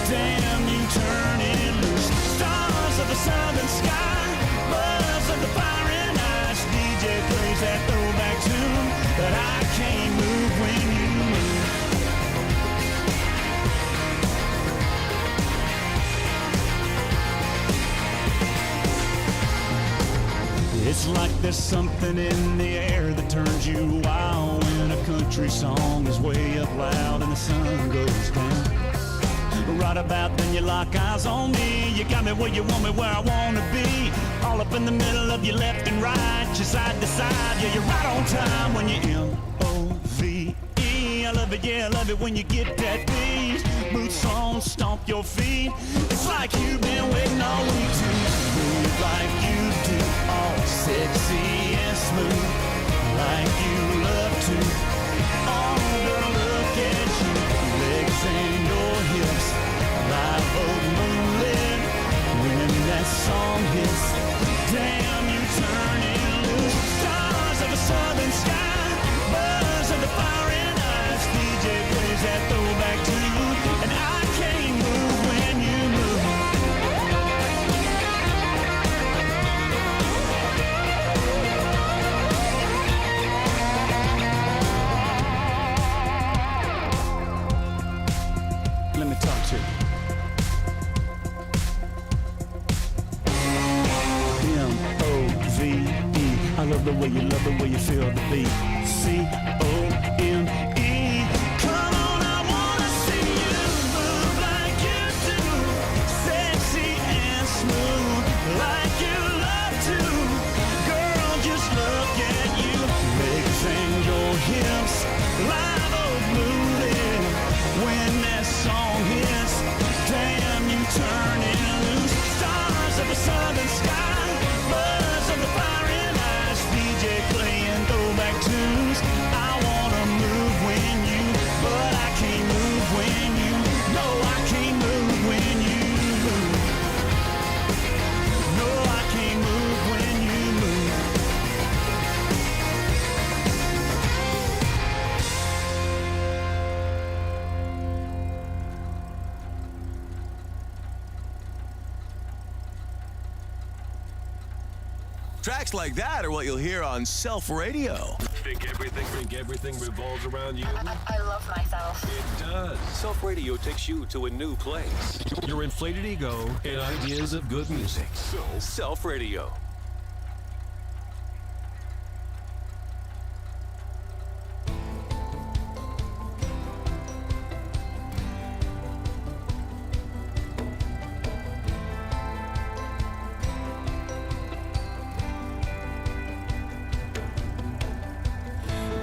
damn, you turn it loose. Stars of the southern sky, buzz of the fire and ice. DJ plays that throwback tune, but I can't move when you move. It's like there's something in the air that turns you wild when a country song is way up loud and the sun goes down. Right about then you lock eyes on me. You got me where you want me, where I wanna be. All up in the middle of your left and right, your side to side. Yeah, you're right on time when you M-O-V-E. I love it, yeah, I love it when you get that beat. Boots on, stomp your feet. It's like you've been waiting all week to move like you do, all sexy and smooth, like you love to. Oh, girl, look at you, legs and your hips, live oak moonlit. When that song hits, damn, you turn it loose. Stars of a southern sky, buzz of the fire and ice. DJ plays that throwback tune, and I can't move when you move. Let me talk to you. M-O-V-E. I love the way you feel the beat. C-O-M-E. Come on, I wanna see you move like you do. Sexy and smooth, like you love to. Girl, just look at you. Legs and your hips, live oak moonlit. When that song hits, damn, you turn it loose. Stars of the southern sky, buzz of the fire and ice. DJ playing throwback tunes. I wanna move when you, but I can't move when you. No, I can't move when you move. No, I can't move when you move. Tracks like that are what you'll hear on Self Radio. Think everything revolves around you? I love myself. It does. Self Radio takes you to a new place. Your inflated ego and ideas of good music. So, Self Radio.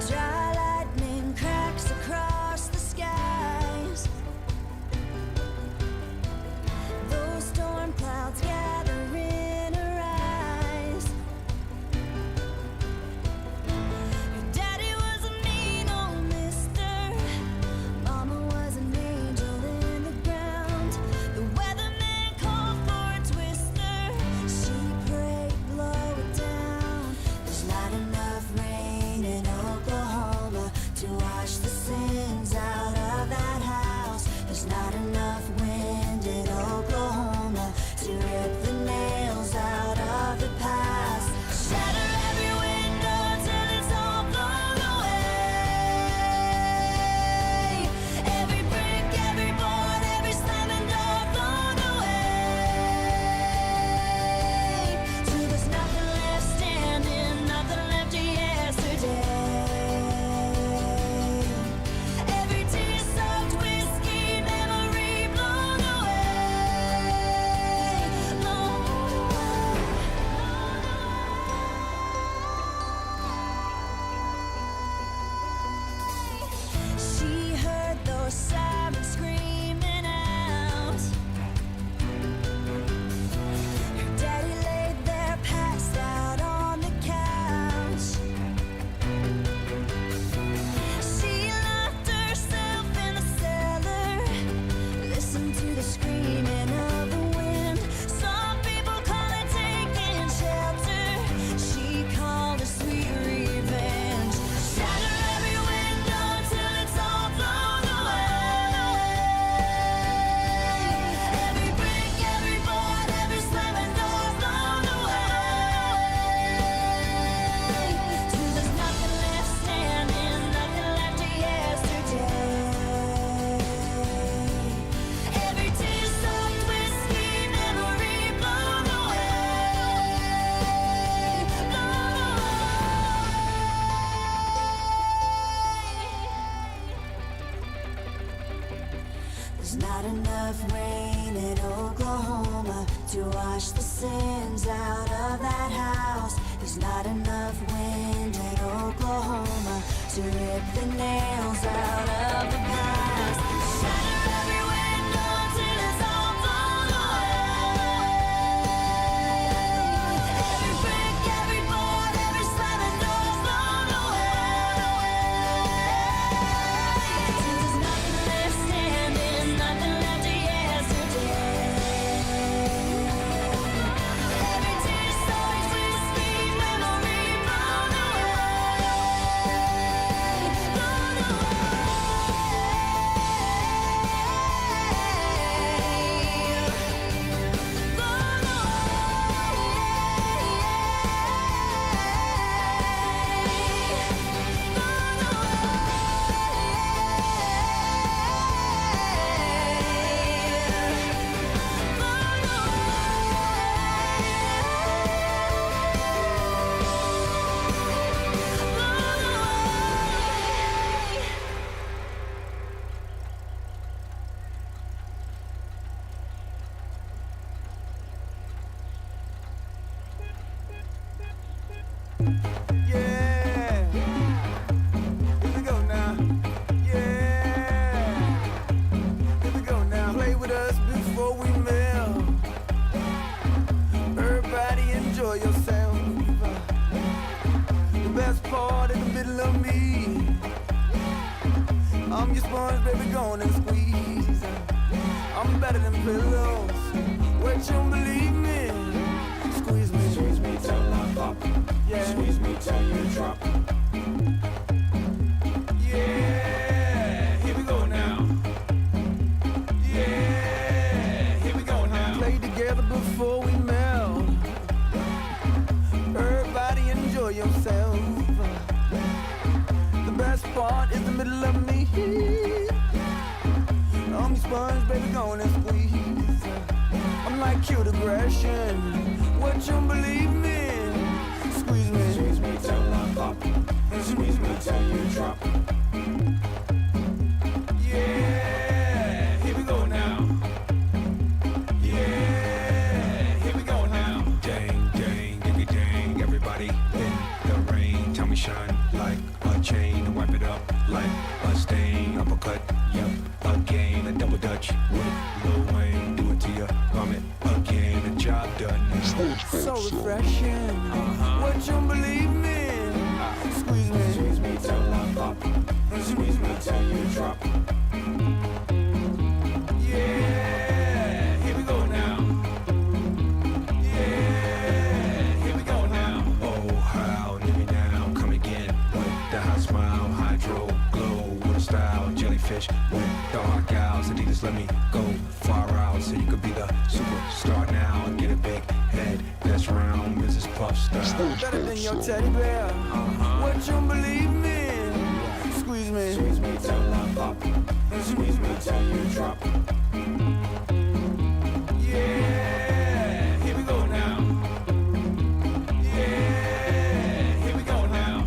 Dry lightning cracks across the skies. Those storm clouds gather in her eyes. There's not enough rain in Oklahoma to wash the sins out of that house. There's not enough wind in Oklahoma to rip the nails out of the past. Shatter every window till it's all blown away. Every brick, every board, every slamming door's blown away. Since there's nothing left standing, nothing left of yesterday. Every tear so sweet, sweet memory blown away. Blown Yeah. Here we go now. Yeah. Here we go now. Play with us before we melt. Everybody enjoy yourself. The best part in the middle of me. I'm your sponge, baby, go on and squeeze. I'm better than pillows. Wait, you believe me? Squeeze me till I pop. Yeah. Squeeze me till you drop. Yeah, here we go now. Yeah, here we go now. Play together before we melt. Everybody enjoy yourself. The best part is the middle of me. I'm your sponge, baby, go on and squeeze. I'm like cute aggression. What you believe me? Squeeze me till I pop. Squeeze me till you drop. Yeah, here we go now. Yeah, here we go now. Dang, dang, diggy dang, everybody in the rain. Tell me shine like a chain and wipe it up like a stain. Uppercut, yep, again, a double dutch with Lil Wayne. Do it to your vomit again, the job done. So refreshing. What you believe me? Squeeze me till I pop. Squeeze me till you drop. Yeah, here we go now. Yeah, here we go now. Oh, how, leave me now, come again with the hot smile, hydro glow with a style, jellyfish with dark eyes. Adidas, let me go far out so you could be the superstar now and get a big head that's round, Mrs. Puff style. Better than your teddy bear. What you believe me? Squeeze me till I pop. Squeeze me till you drop. Yeah, here we go now. Yeah, here we go now.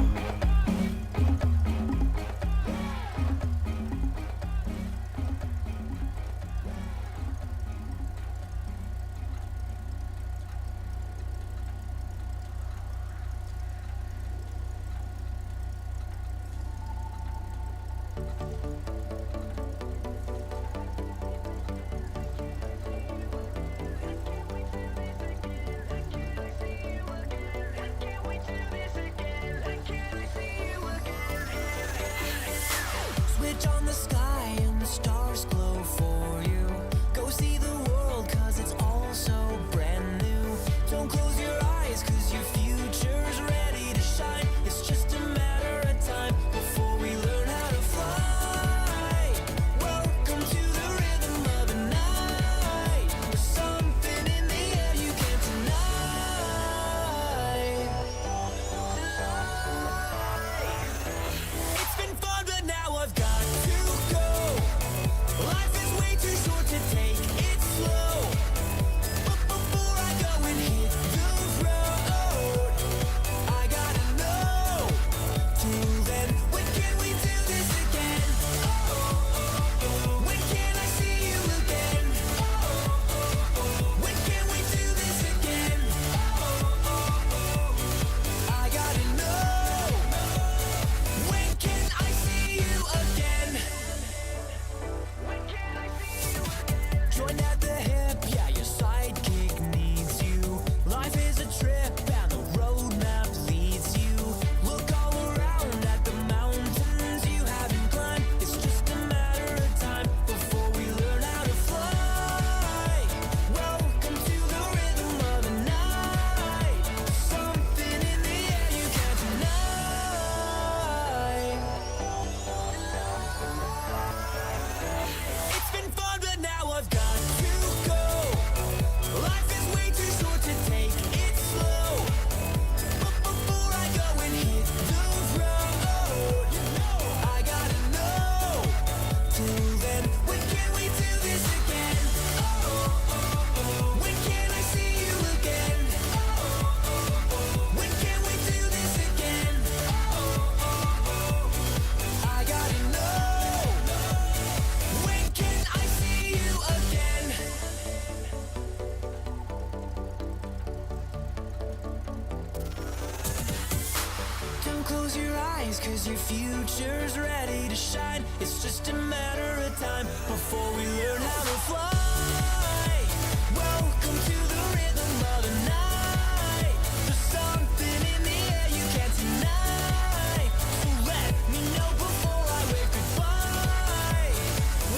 your future's ready to shine. It's just a matter of time before we learn how to fly. Welcome to the rhythm of the night. There's something in the air you can't deny. So let me know before I wave goodbye.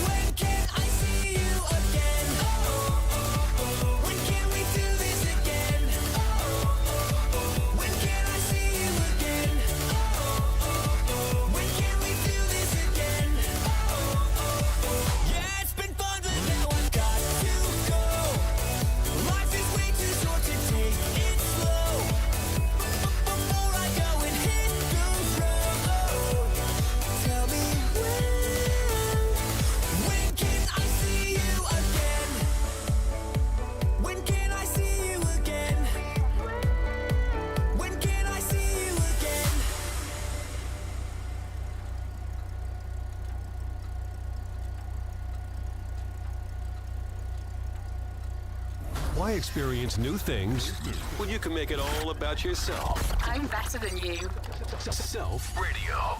When can I see you again? When can we do this again? When can I see you again? When can we do this again? Yeah, it's been fun, but now I've got to go. Life is way too short to take it slow. Before I go and hit the road, tell me when can I see you again? When can I see you again? When can I see you again? Why experience new things when you can make it all about yourself? I'm better than you. Self Radio.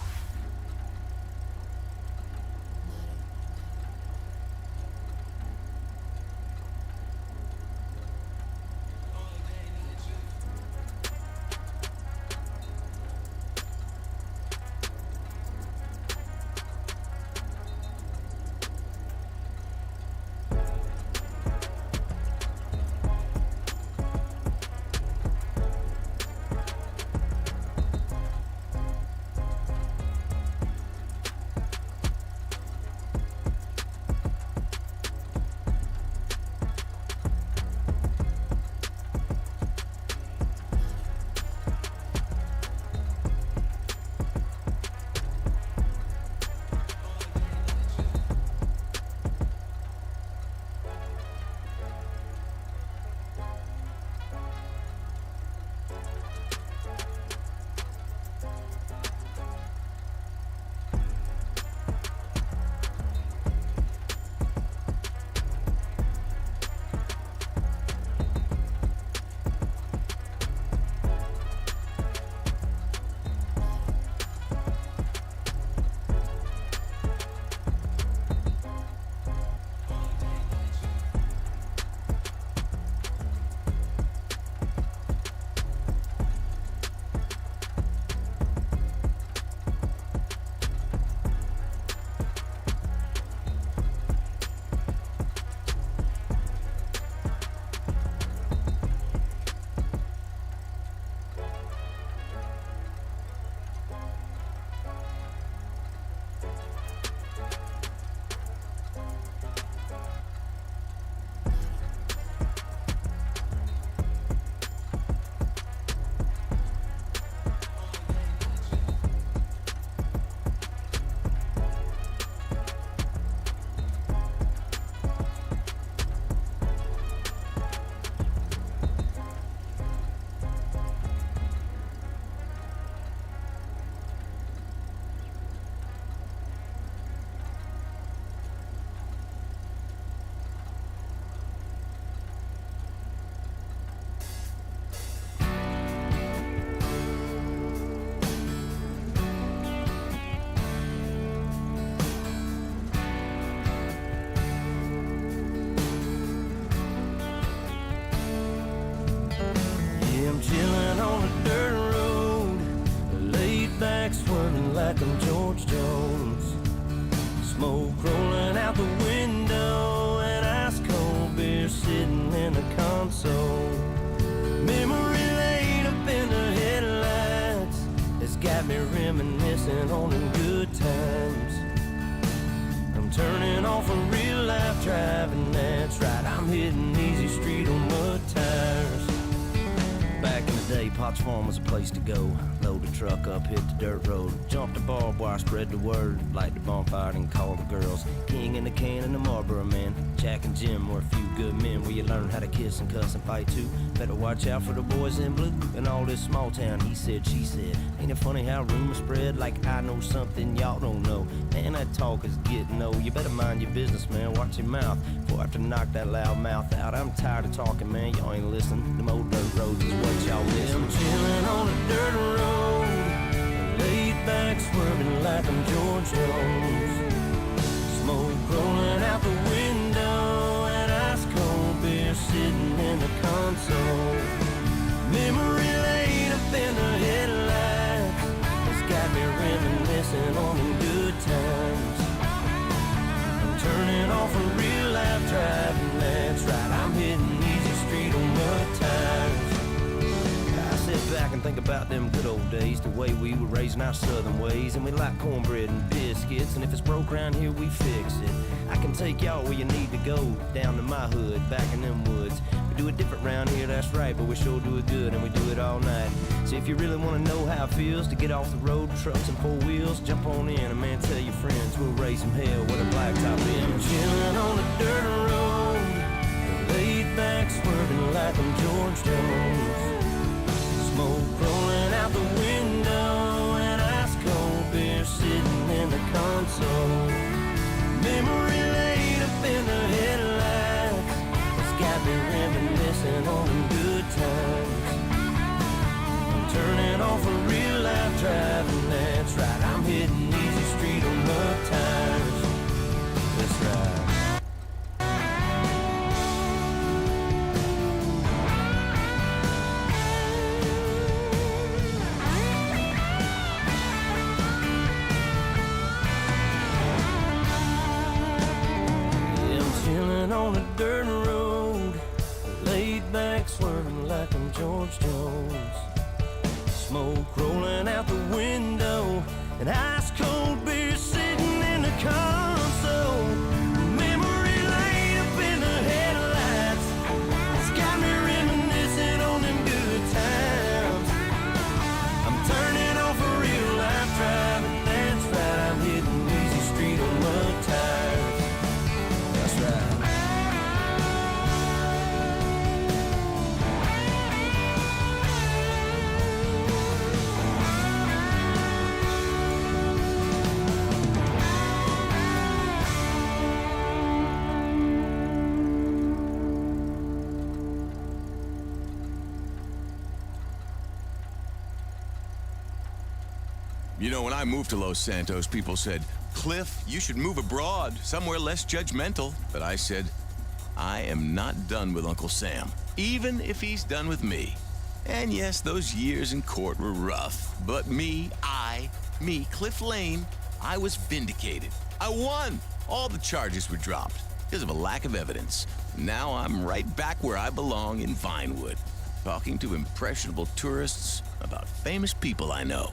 Chilling on a dirt road, laid back swerving like I'm George Jones. Smoke rolling out the window and ice cold beer sitting in the console. Memory lane up in the headlights has got me reminiscing on them good times. I'm turning off a real life driving, that's right, I'm hitting easy street on mud tires. Back in the day, Potts Farm was a place to go. Load the truck up, hit the dirt road. Jump the barbed wire, spread the word. Light the bonfire and call the girls. King in the can and the Marlboro man. Jack and Jim were a few good men where you learn how to kiss and cuss and fight too. Better watch out for the boys in blue. In all this small town, he said, she said. Ain't it funny how rumors spread like I know something y'all don't know? Man, that talk is getting old. You better mind your business, man. Watch your mouth before I have to knock that loud mouth out. I'm tired of talking, man. Y'all ain't listening. Them old dirt roads is what y'all miss. I'm chilling on a dirt road, laid back swerving like I'm George Jones. Smoke rolling out the window and ice cold beer sitting in the console. Memory lane up in the headlights has got me reminiscing on the good times. I'm turning off a real life driving, that's right, I'm hitting easy street on mud tires. I sit back and think about them good old days, the way we were raising our southern ways, and we like cornbread and biscuits, and if it's broke around here, we fix it. I can take y'all where you need to go, down to my hood, back in them woods. We do it different round here, that's right, but we sure do it good, and we do it all night. See, if you really want to know how it feels to get off the road, trucks and four wheels, jump on in, and man, tell your friends, we'll raise some hell with a blacktop in. Chilling on the dirt road, laid back, swerving like I'm George Jones. Smoke rolling out the window and ice cold beer sitting in the console. Memory lane up in the headlights has got me reminiscing on the good times. I'm turning off a real life driving, that's right, I'm hitting easy street on mud tires. That's right. On a dirt road, laid back, swerving like I'm George Jones. Smoke rolling out the window, and ice cold beer sitting in the console. Memory lane up in the headlights, it's got me reminiscing on them good times. I'm turning off a real life driving, that's right, I'm hitting easy street on mud tires. That's right. You know, when I moved to Los Santos, people said, Cliff, you should move abroad, somewhere less judgmental. But I said, I am not done with Uncle Sam, even if he's done with me. And yes, those years in court were rough. But me, Cliff Lane, I was vindicated. I won. All the charges were dropped because of a lack of evidence. Now I'm right back where I belong in Vinewood, talking to impressionable tourists about famous people I know.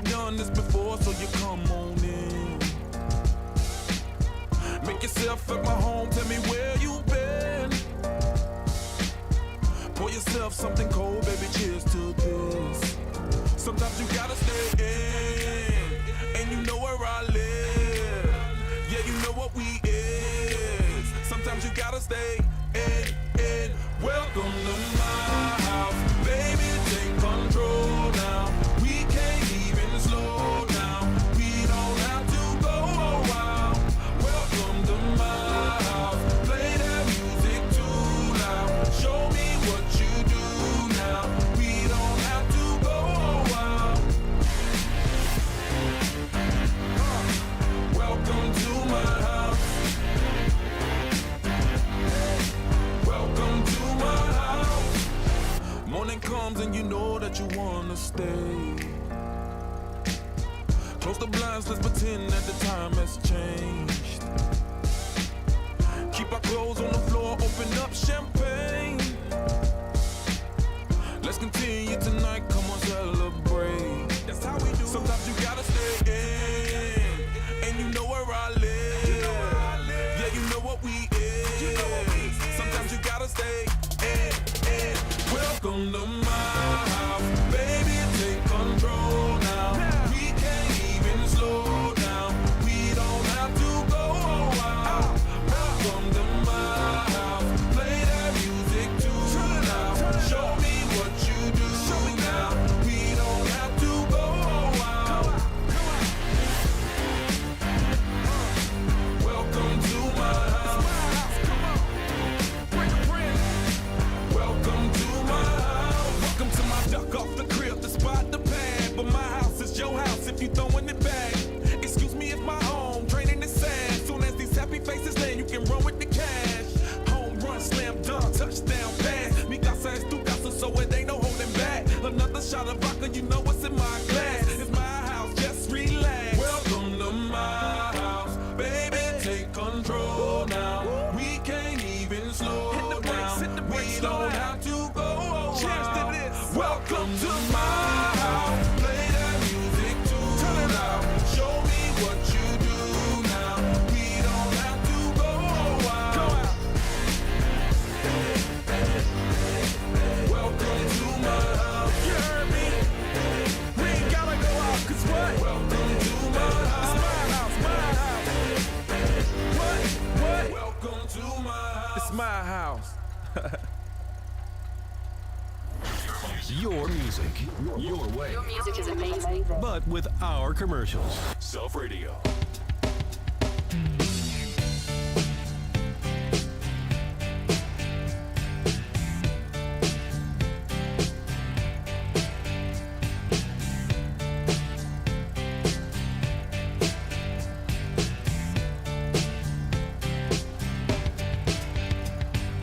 done this before, so you come on in. Make yourself at my home, tell me where you've been. Pour yourself something cold, baby, cheers to this. Sometimes you gotta stay in, and you know where I live. Yeah, you know what we is. Sometimes you gotta stay in. Welcome to my house, baby, take control now. We can't even slow down. We don't have to go a while. Welcome to my house, play that music too loud. Show me what you do now. We don't have to go a while. Welcome to my house. Welcome to my house. Morning comes and you know that you wanna stay. Close the blinds, let's pretend that the time has changed. Keep our clothes on the floor, open up champagne. Let's continue tonight, come on, celebrate. That's how we do. Sometimes you gotta stay in, and you know where I live. Yeah, you know what we is. Sometimes you gotta stay in. Welcome to my house, baby, take control now. We can't even slow down. We don't have to go a while. Welcome to my house, play that music too loud. Show me what you do now. We don't have to go a while. Welcome to my house. Welcome to my house. Welcome to my duck off the crib, the spot, the pad. But my house is your house if you throwing it back. Excuse me if my home draining is sad. Soon as these happy faces land, you can run with the cash. Home run, slam dunk, touchdown pass. Mi casa es tu casa, so it ain't no holding back. Another shot of vodka, you know what's in my glass. It's my house, just relax. Welcome to my house, baby, take control now. We can't even slow down. We don't have to go. Cheers to this. Welcome to my house. Play that music too loud. Show me what you do now. We don't have to go a while. Welcome to my house. You heard me? We ain't gotta go out, 'cause what? Welcome to my house. It's my house, my house. What? Welcome to my house. It's my house. Your music, your way. Your music is amazing. But with our commercials. Self Radio.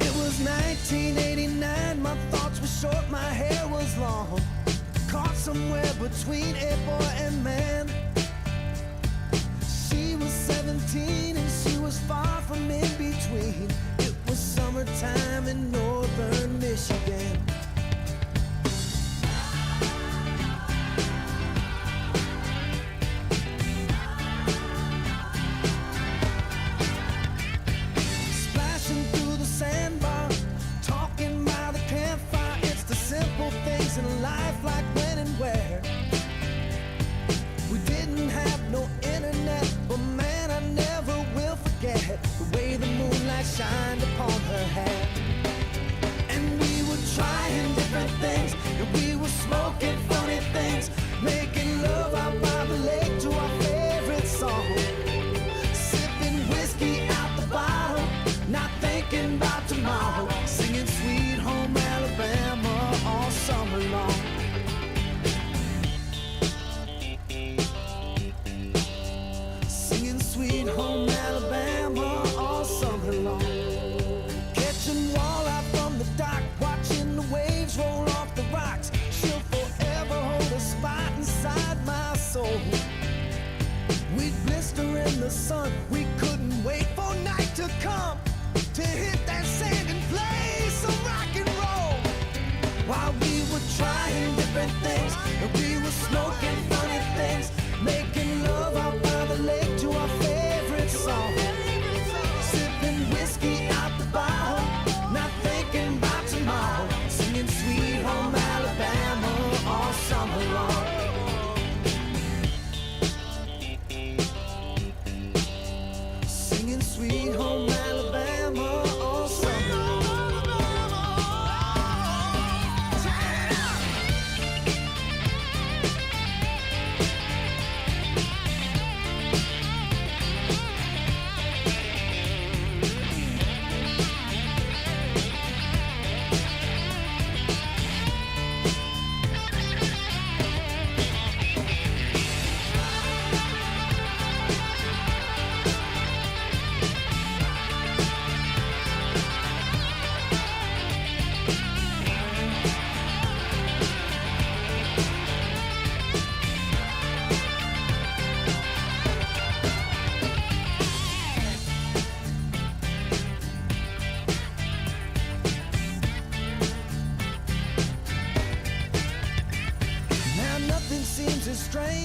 It was 1989, my thoughts were short, my hair was long. Caught somewhere between a boy and man. She was 17 and she was far from in between. It was summertime in northern Michigan. Splashing through the sandbar, talking by the campfire. It's the simple things in life, like when and where. We didn't have no internet, but man, I never will forget the way the moonlight shined upon her hair. And we were trying different things, and we were smoking funny things, making love out by the lake to our favorite song. Sipping whiskey out the bottle, not thinking about tomorrow, singing Sweet Home Alabama all summer long. Singing Sweet Home Alabama all summer long. Catching walleye from the dock, watching the waves roll off the rocks. She'll forever hold a spot inside my soul. We'd blister in the sun, we couldn't wait for night to come, to hit that sand and play some rock and roll. While we were trying different things, and we were smoking funny things,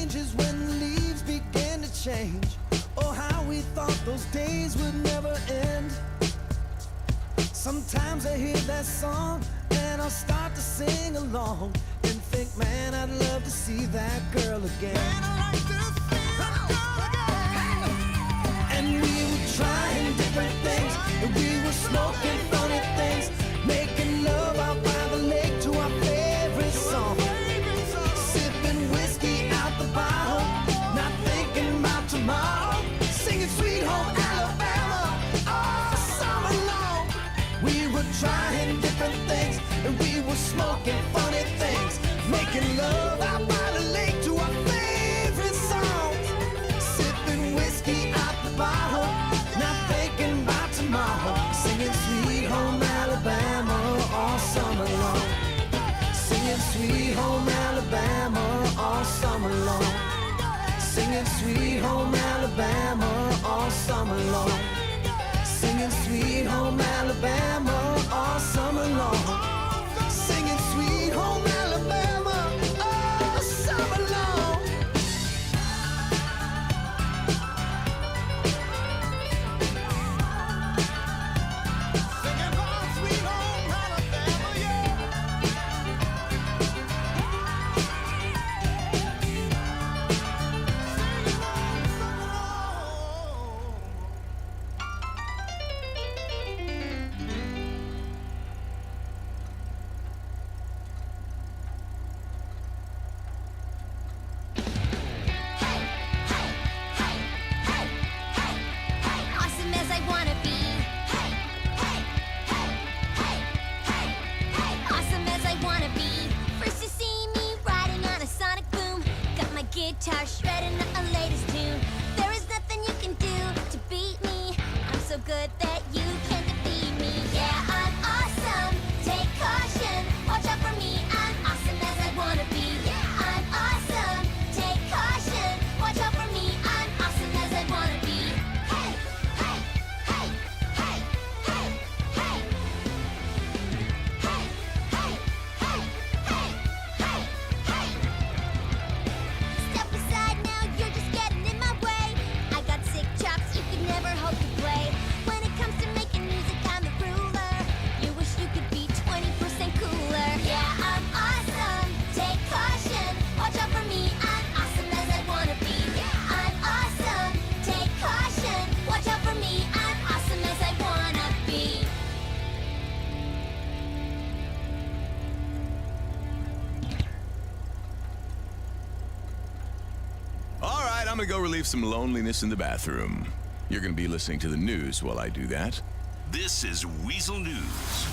changes when the leaves begin to change. Oh, how we thought those days would never end. Sometimes I hear that song and I'll start to sing along and think, man, I'd love to see that girl again. Man, I'd like to see that girl again. And we were trying different things, and we were smoking funny things, making love out by the lake to our favorite song, sipping whiskey out the bottle, not thinking about tomorrow, singing Sweet Home Alabama all summer long. We were trying different things, and we were smoking funny things, making love out by the lake to our favorite songs, sipping whiskey out the bottle, not thinking about tomorrow, singing Sweet Home Alabama all summer long, singing Sweet Home Alabama all summer long, singing Sweet Home Alabama all summer long, singing Sweet Home Alabama all summer long, singing Sweet Home Alabama all summer long. Singing about Sweet Home Alabama, yeah. Awesome as I wanna be. Awesome as I wanna be. First you see me riding on a sonic boom. Got my guitar shredding a latest tune. There is nothing you can do to beat me. I'm so good that you can't defeat me. Yeah, I'm awesome. Take caution. Watch out for me. I'm awesome as I wanna be. Yeah, I'm awesome. Take caution. Watch out for me. I'm awesome as I wanna be. Hey, hey, hey, hey, hey, hey. Hey, hey, hey, hey, hey, hey. Step aside now, you're just getting in my way. I got sick chops you could never hope to play. When it comes to making music, I'm the ruler. You wish you could be 20% cooler. Yeah, I'm awesome. Take caution. Watch out for me. I'm awesome as I wanna be. Yeah, I'm awesome. Take caution. Watch out for me. I'm awesome as I wanna be. All right, I'm gonna go relieve some loneliness in the bathroom. You're gonna be listening to the news while I do that. This is Weasel News.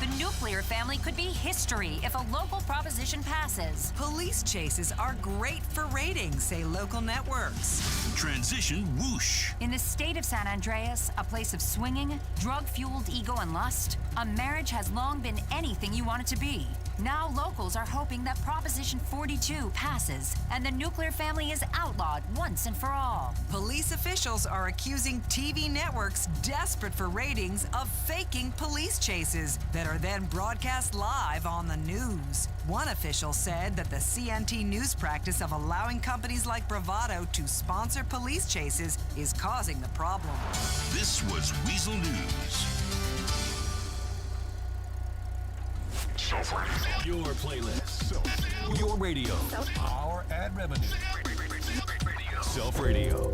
The nuclear family could be history if a local proposition passes. Police chases are great for ratings, say local networks. Transition whoosh. In the state of San Andreas, a place of swinging, drug-fueled ego and lust, a marriage has long been anything you want it to be. Now locals are hoping that Proposition 42 passes and the nuclear family is outlawed once and for all. Police officials are accusing TV networks desperate for ratings of faking police chases that are then broadcast live on the news. One official said that the CNT news practice of allowing companies like Bravado to sponsor police chases is causing the problem. This was Weasel News. Your playlist. Your radio. Our ad revenue. Self Radio.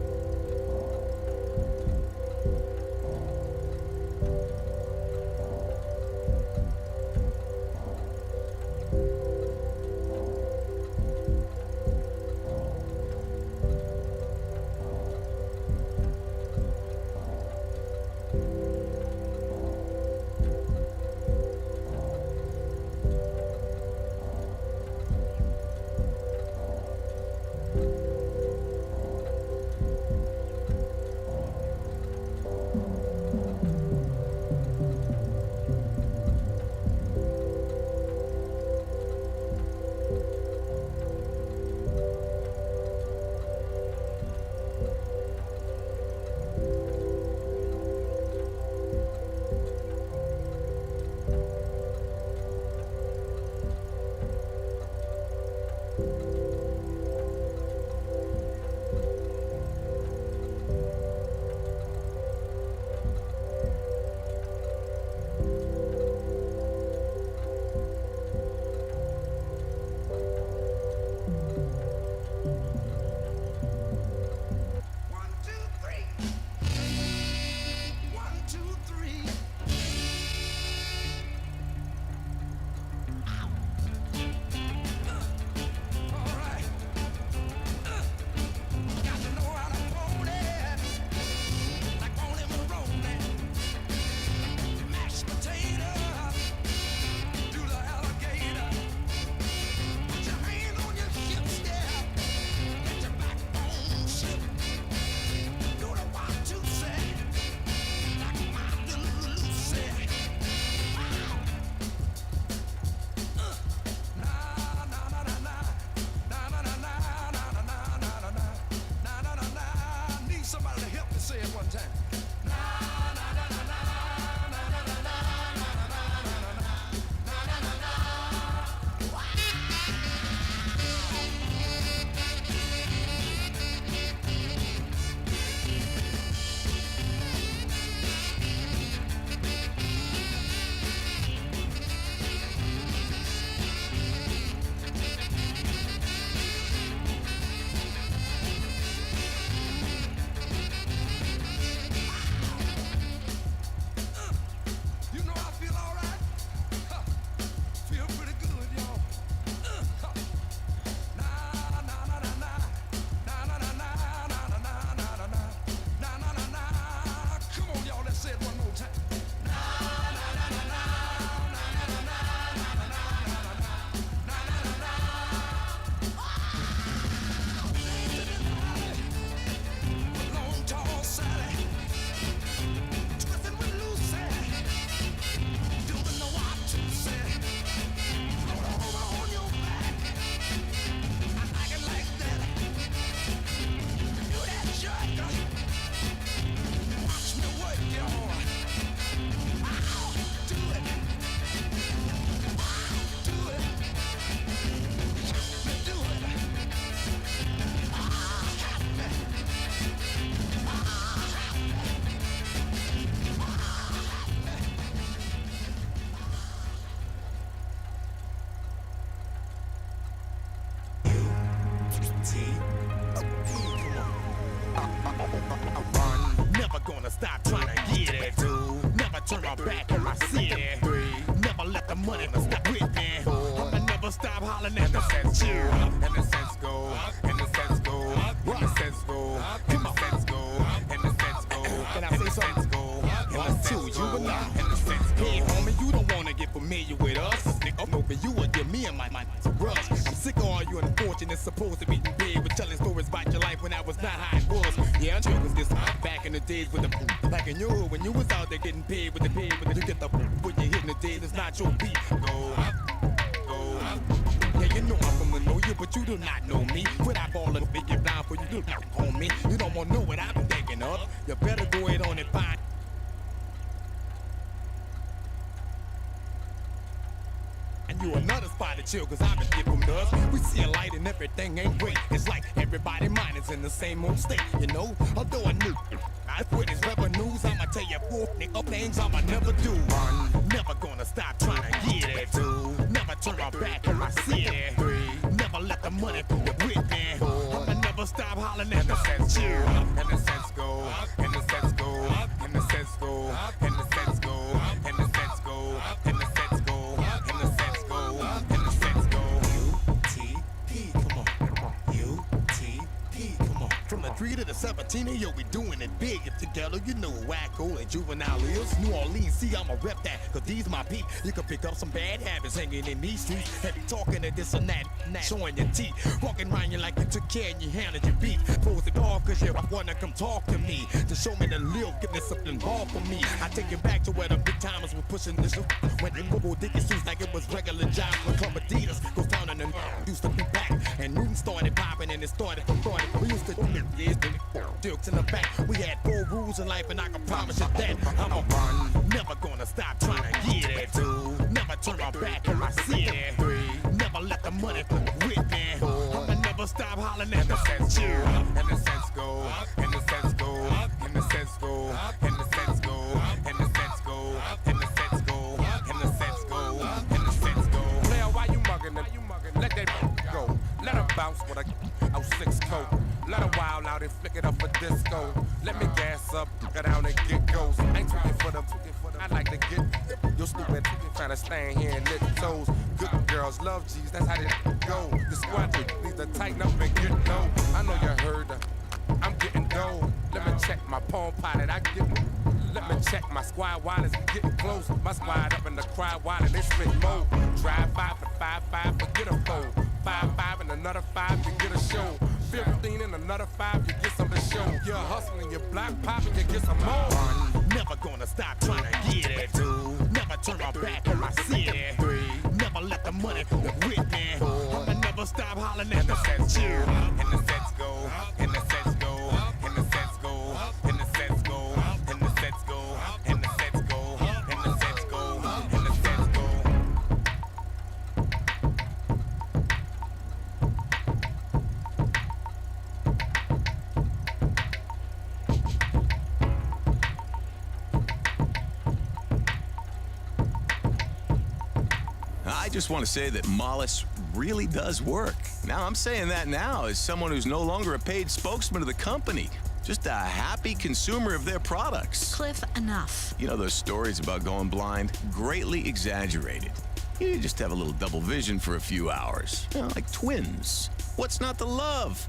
stop trying to get it. 2, never turn my back on my city. 3, never let the money stop with me. 4, I'ma never stop hollering at the sense. And the sense go, and the sense go, and the sense go, and the sense go, and the sense go. Can I say something? And the 2, you and I, and the sense go. Hey, homie, you don't wanna get familiar with us. Nigga, no, but you would give me and my rush. I'm sick of all you unfortunate supposed to be in bed with telling stories about your life when that was not how it was. Yeah, I'm sure it was this back in the days with the like in your hood when you was out there getting paid with the you get the when you're hitting the days, it's not your beat. Go. Yeah, you know I'm from the know you, but you do not know me. When I ball a big get down for you, do not on me. You don't wanna know what I've been thinking of. You better go ahead on and find. And you another spot to chill, cause I've been giving dust. We see a light and everything ain't great. It's like everybody mind is in the same old state, you know? Although I knew I quit his revenues, I'ma tell you 4 nigga things I'ma never do. 1, never gonna stop trying to get it. 2, never turn my back on my city. 3, never let the money go with me. 4, I'ma never stop hollering at the sense. And the sense go, and the sense go, and the sense go, and the sense go, and the sense go, and the sense go. From the 3 to the 17, yo, we doing it big. If together, you know Wacko and Juvenile is. New Orleans, see, I'ma rep that, cause these my peep. You can pick up some bad habits hanging in these streets. Heavy talking to this and that, showing your teeth. Walking around you like you took care and you handled your beef. Pose it off, cause you wanna come talk to me. To show me the live, give me something ball for me. I take you back to where the big timers were pushing this. When they go dicky suits like it was regular jobs. When Club Adidas goes down and then used to be back. And Newton started popping and it started from Friday. We used to Dukes in the back. We had 4 rules in life, and I can promise you that I'ma run. Never gonna stop trying to get it. 2, never turn my back on my city. 3, never let the money go with me. 4, I'ma never stop hollering at the sense. And the sense go, and the sense go, and the sense go, and the sense go, and the sense go, and the sense go, and the sense go, and the sense go. Player, why you mugging it? Let that go. Let her bounce with a 06 coat. Let her wild out and flick it up for disco. Let me gas up, go down and get goes. Ain't tweaking for them, I like to get your stupid trying to stand here and lick toes. Good girls love G's, that's how they go. The squadron needs to tighten up and get low. I know you heard her, I'm getting dough. Let me check my palm pilot, I get. Let me check my squad wallets, we getting close. My squad up in the cry wallet, they spit mode. Drive 5 for 5-5, forget a fold. 5-5 and another 5, you get a show. 15 and another 5, you get some to show. You're hustling, you're block popping, you get some more. 1, never gonna stop trying to get it. 2, never turn my back on my city. 3, never let the money go with me. 4, I'ma never stop hollering at the sense. And the sense go, and the sense go, and the sense go, and the sense go, and the sense go, and the sense go, and the sense go, and the sense go. I just want to say that Mollis really does work. Now, I'm saying that now as someone who's no longer a paid spokesman of the company. Just a happy consumer of their products. Cliff, enough. You know, those stories about going blind? Greatly exaggerated. You just have a little double vision for a few hours. You know, like twins. What's not to love?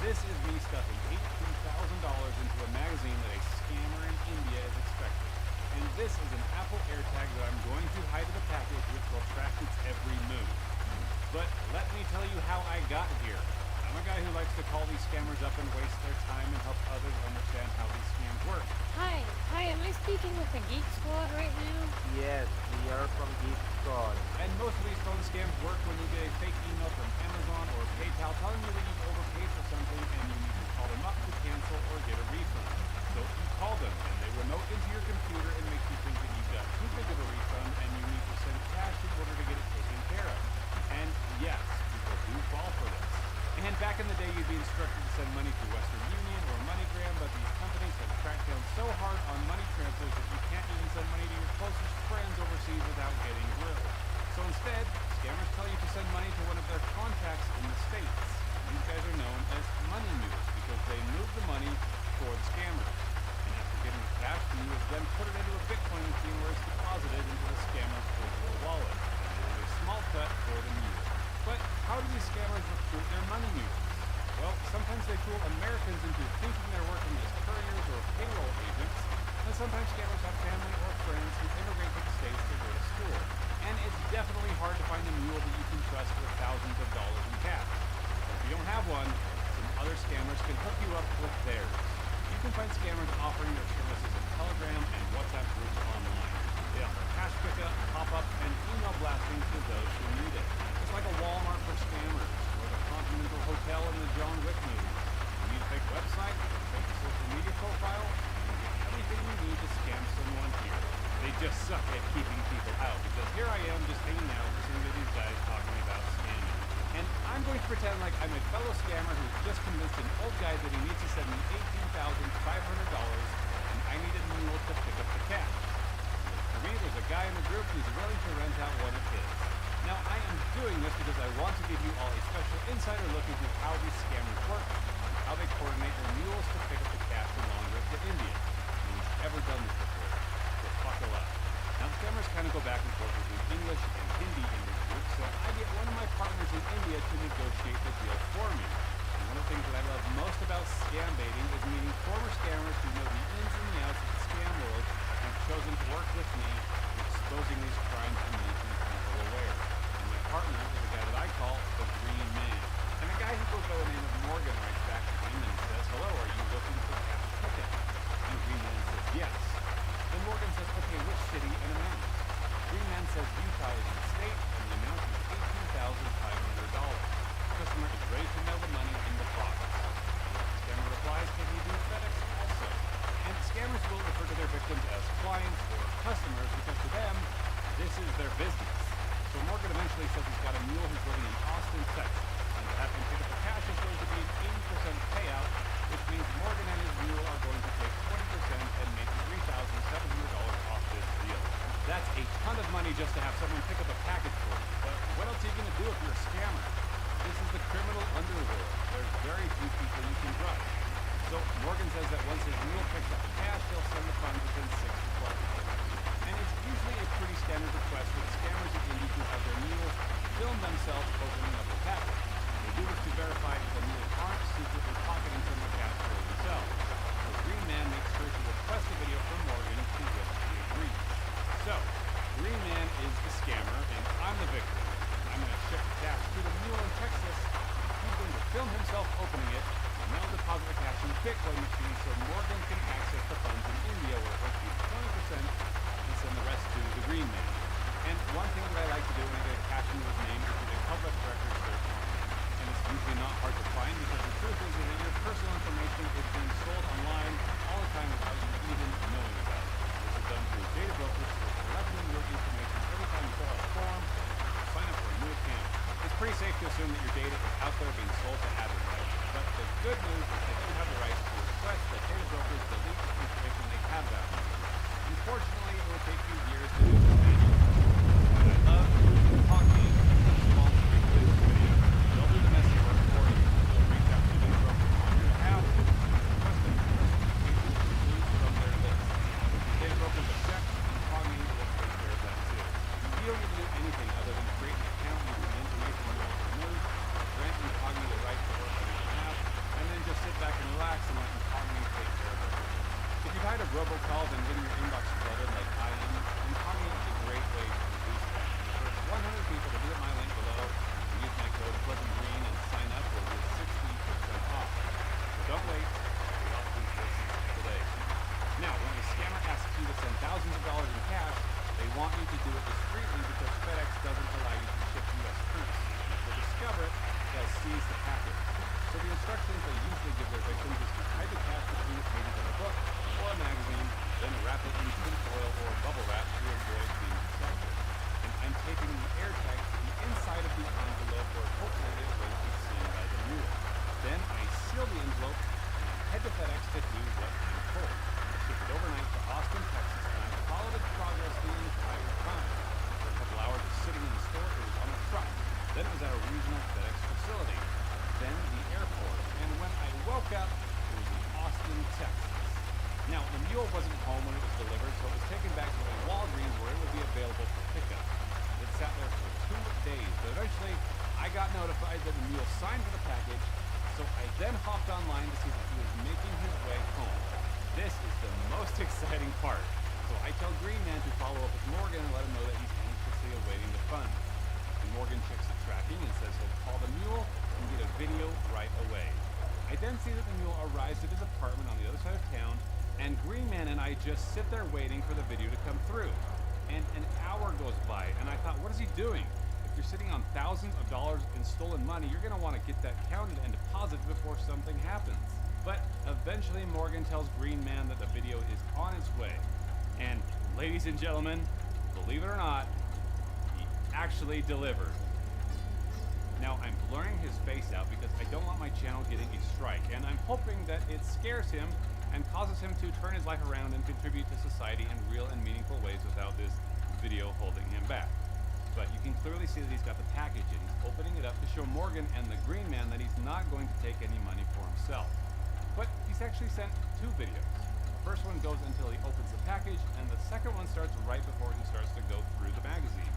This is me stuffing $18,000 into a magazine that a scammer in India is expecting. And this is an Apple AirTag that I'm going to hide in the package, which will track its every move. But let me tell you how I got here. I'm a guy who likes to call these scammers up and waste their time and help others understand how these scams work. Hi, am I speaking with the Geek Squad right now? Yes, we are from Geek Squad. And most of these phone scams work when you get a fake email from Amazon or PayPal telling you that you've overpaid for something and you need to call them up to cancel or get a refund. So you call them and they remote into your computer and make you think that you've got too big of a refund and you need to send cash in order to get it taken care of. And yes, people do fall for this. And back in the day, you'd be instructed to send money to Western Union or MoneyGram, but these companies have cracked down so hard on money transfers that you can't even send money to your closest friends overseas without getting grilled. So instead, scammers tell you to send money to one of their contacts in the States. These guys are known as money mules because they move the money for the scammers. And after getting the cash, the mules then put it into a Bitcoin machine where it's deposited into the scammer's digital wallet. And there is a small cut for the mule. But how do these scammers recruit their money mules? Well, sometimes they fool Americans into thinking they're working as couriers or payroll agents, and sometimes scammers have family or friends who immigrate to the States to go to school. And it's definitely hard to find a mule that you can trust with thousands of dollars in cash. If you don't have one, some other scammers can hook you up with theirs. You can find scammers offering their services in Telegram and WhatsApp groups online. They offer cash pickup, pop-up, and email blasting to those who need it. It's like a Walmart for scammers, or the Continental Hotel in the John Wick movie. You need a fake website, a fake social media profile, and get everything you need to scam someone here. They just suck at keeping people out, because here I am just hanging out listening to these guys talking about scamming. And I'm going to pretend like I'm a fellow scammer who's just convinced an old guy that he needs to send me $18,500, and I need a mule to pick up the cash. For me, there's a guy in the group who's willing to rent out one of his. Now, I am doing this because I want to give you all a special insider look into how these scammers work and how they coordinate their mules to pick up the cash and launder it to India. No one's ever done this before, so buckle up. Now, the scammers kind of go back and forth between English and Hindi in this group, so I get one of my partners in India to negotiate the deal for me. And one of the things that I love most about scam baiting is meeting former scammers who know the ins and the outs of the scam world and have chosen to work with me in exposing these crimes and making people aware. And my partner is a guy that I call the Green Man. And a guy who goes by the name of Morgan writes back to him and says, "Hello, are you looking for cash ticket?" And Green Man says, "Yes." Then Morgan says, "Okay, which city and amount?" Green Man says Utah is the state and the amount is $18,500. The customer is ready to mail the money in the box. The scammer replies, "Can he do FedEx also?" And scammers will refer to their victims as clients or customers because to them, this is their business. So Morgan eventually says he's got a mule who's living in Austin, Texas, and to have him pick up the cash is going to be an 80% payout, which means Morgan and his mule are going to take 20% and make $3,700 off this deal. That's a ton of money just to have someone pick up a package for you. But what else are you going to do if you're a scammer? This is the criminal underworld. There's very few people you can trust. So Morgan says that once his mule picks up the cash, he'll send the funds within 6 to 12 hours. And it's usually a pretty standard request for the scammers in India to have their mules film themselves opening up the package. They do this to verify that the mules aren't secretly pocketing some of the cash for themselves. The Green Man makes sure to request a video from Morgan to which he agrees. So, Green Man is the scammer and I'm the victim. I'm going to ship the cash to the mule in Texas. He's going to film himself opening it, and then I'll deposit the cash in the Bitcoin machine so Morgan can access the funds in India where he'll keep 20% and send the rest to the Green Man. And one thing that I like to do when I get a cash into his name is to do a public record search. And it's usually not hard to find because the truth is that your personal information is being sold online all the time without you even knowing about it. This is done through data brokers who are collecting your information every time you fill out a form or sign up for a new account. It's pretty safe to assume that your data is out there being sold to advertisers. But the good news is that you have the right to request that data brokers delete the information they have about you. Unfortunately, it will take you years to do this manually. But I love talking small quick video. They'll do the messy work for you. They'll reach out to data brokers on your behalf and request that information is removed from their list. If data brokers object, Cogni will take care of that too. You don't need to do anything other than create an account using the information you want to remove, grant Cogni the right to work on your behalf, and then wasn't home when it was delivered, so it was taken back to a Walgreens where it would be available for pickup. It sat there for 2 days, but eventually I got notified that the mule signed for the package, so I then hopped online to see that he was making his way home. This is the most exciting part. So I tell Green Man to follow up with Morgan and let him know that he's anxiously awaiting the funds. And Morgan checks the tracking and says he'll call the mule and get a video right away. I then see that the mule arrives at his apartment on the other side of town, and Green Man and I just sit there waiting for the video to come through. And an hour goes by, and I thought, what is he doing? If you're sitting on thousands of dollars in stolen money, you're going to want to get that counted and deposited before something happens. But eventually Morgan tells Green Man that the video is on its way. And ladies and gentlemen, believe it or not, he actually delivered. Now I'm blurring his face out because I don't want my channel getting a strike, and I'm hoping that it scares him and causes him to turn his life around and contribute to society in real and meaningful ways without this video holding him back. But you can clearly see that he's got the package and he's opening it up to show Morgan and the Green Man that he's not going to take any money for himself. But he's actually sent 2 videos. The first one goes until he opens the package, and the second one starts right before he starts to go through the magazine.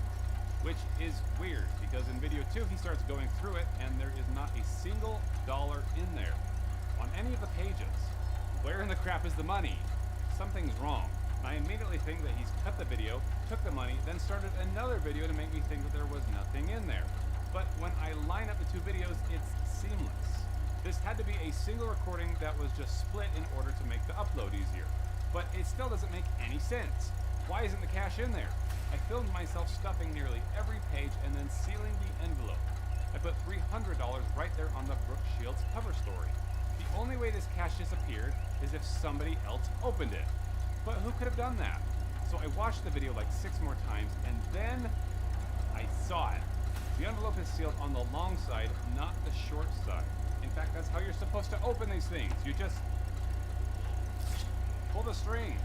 Which is weird, because in video 2 he starts going through it and there is not a single dollar in there on any of the pages. Where in the crap is the money? Something's wrong. I immediately think that he's cut the video, took the money, then started another video to make me think that there was nothing in there. But when I line up the 2 videos, it's seamless. This had to be a single recording that was just split in order to make the upload easier. But it still doesn't make any sense. Why isn't the cash in there? I filmed myself stuffing nearly every page and then sealing the envelope. I put $300 right there on the Brooke Shields cover story. The only way this cash disappeared is if somebody else opened it. But who could have done that? So I watched the video like 6 more times, and then I saw it. The envelope is sealed on the long side, not the short side. In fact, that's how you're supposed to open these things. You just pull the string.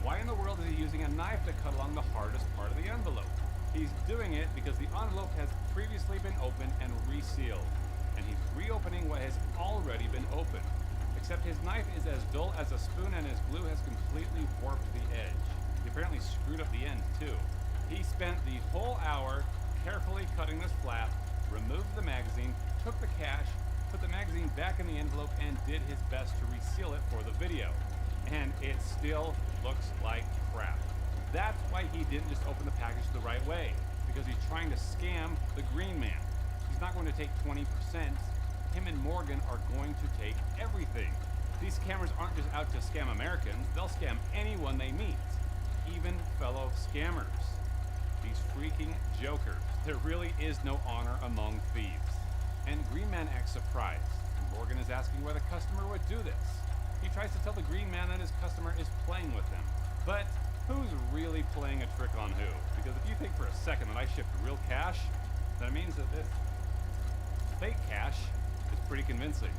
Why in the world is he using a knife to cut along the hardest part of the envelope? He's doing it because the envelope has previously been opened and resealed, and he's reopening what has already been opened. Except his knife is as dull as a spoon and his glue has completely warped the edge. He apparently screwed up the end too. He spent the whole hour carefully cutting this flap, removed the magazine, took the cash, put the magazine back in the envelope, and did his best to reseal it for the video. And it still looks like crap. That's why he didn't just open the package the right way, because he's trying to scam the Green Man. He's not going to take 20%. Him and Morgan are going to take everything. These scammers aren't just out to scam Americans, they'll scam anyone they meet, even fellow scammers. These freaking jokers. There really is no honor among thieves. And Green Man acts surprised. Morgan is asking why the customer would do this. He tries to tell the Green Man that his customer is playing with him. But who's really playing a trick on who? Because if you think for a second that I shipped real cash, that means that this fake cash is pretty convincing.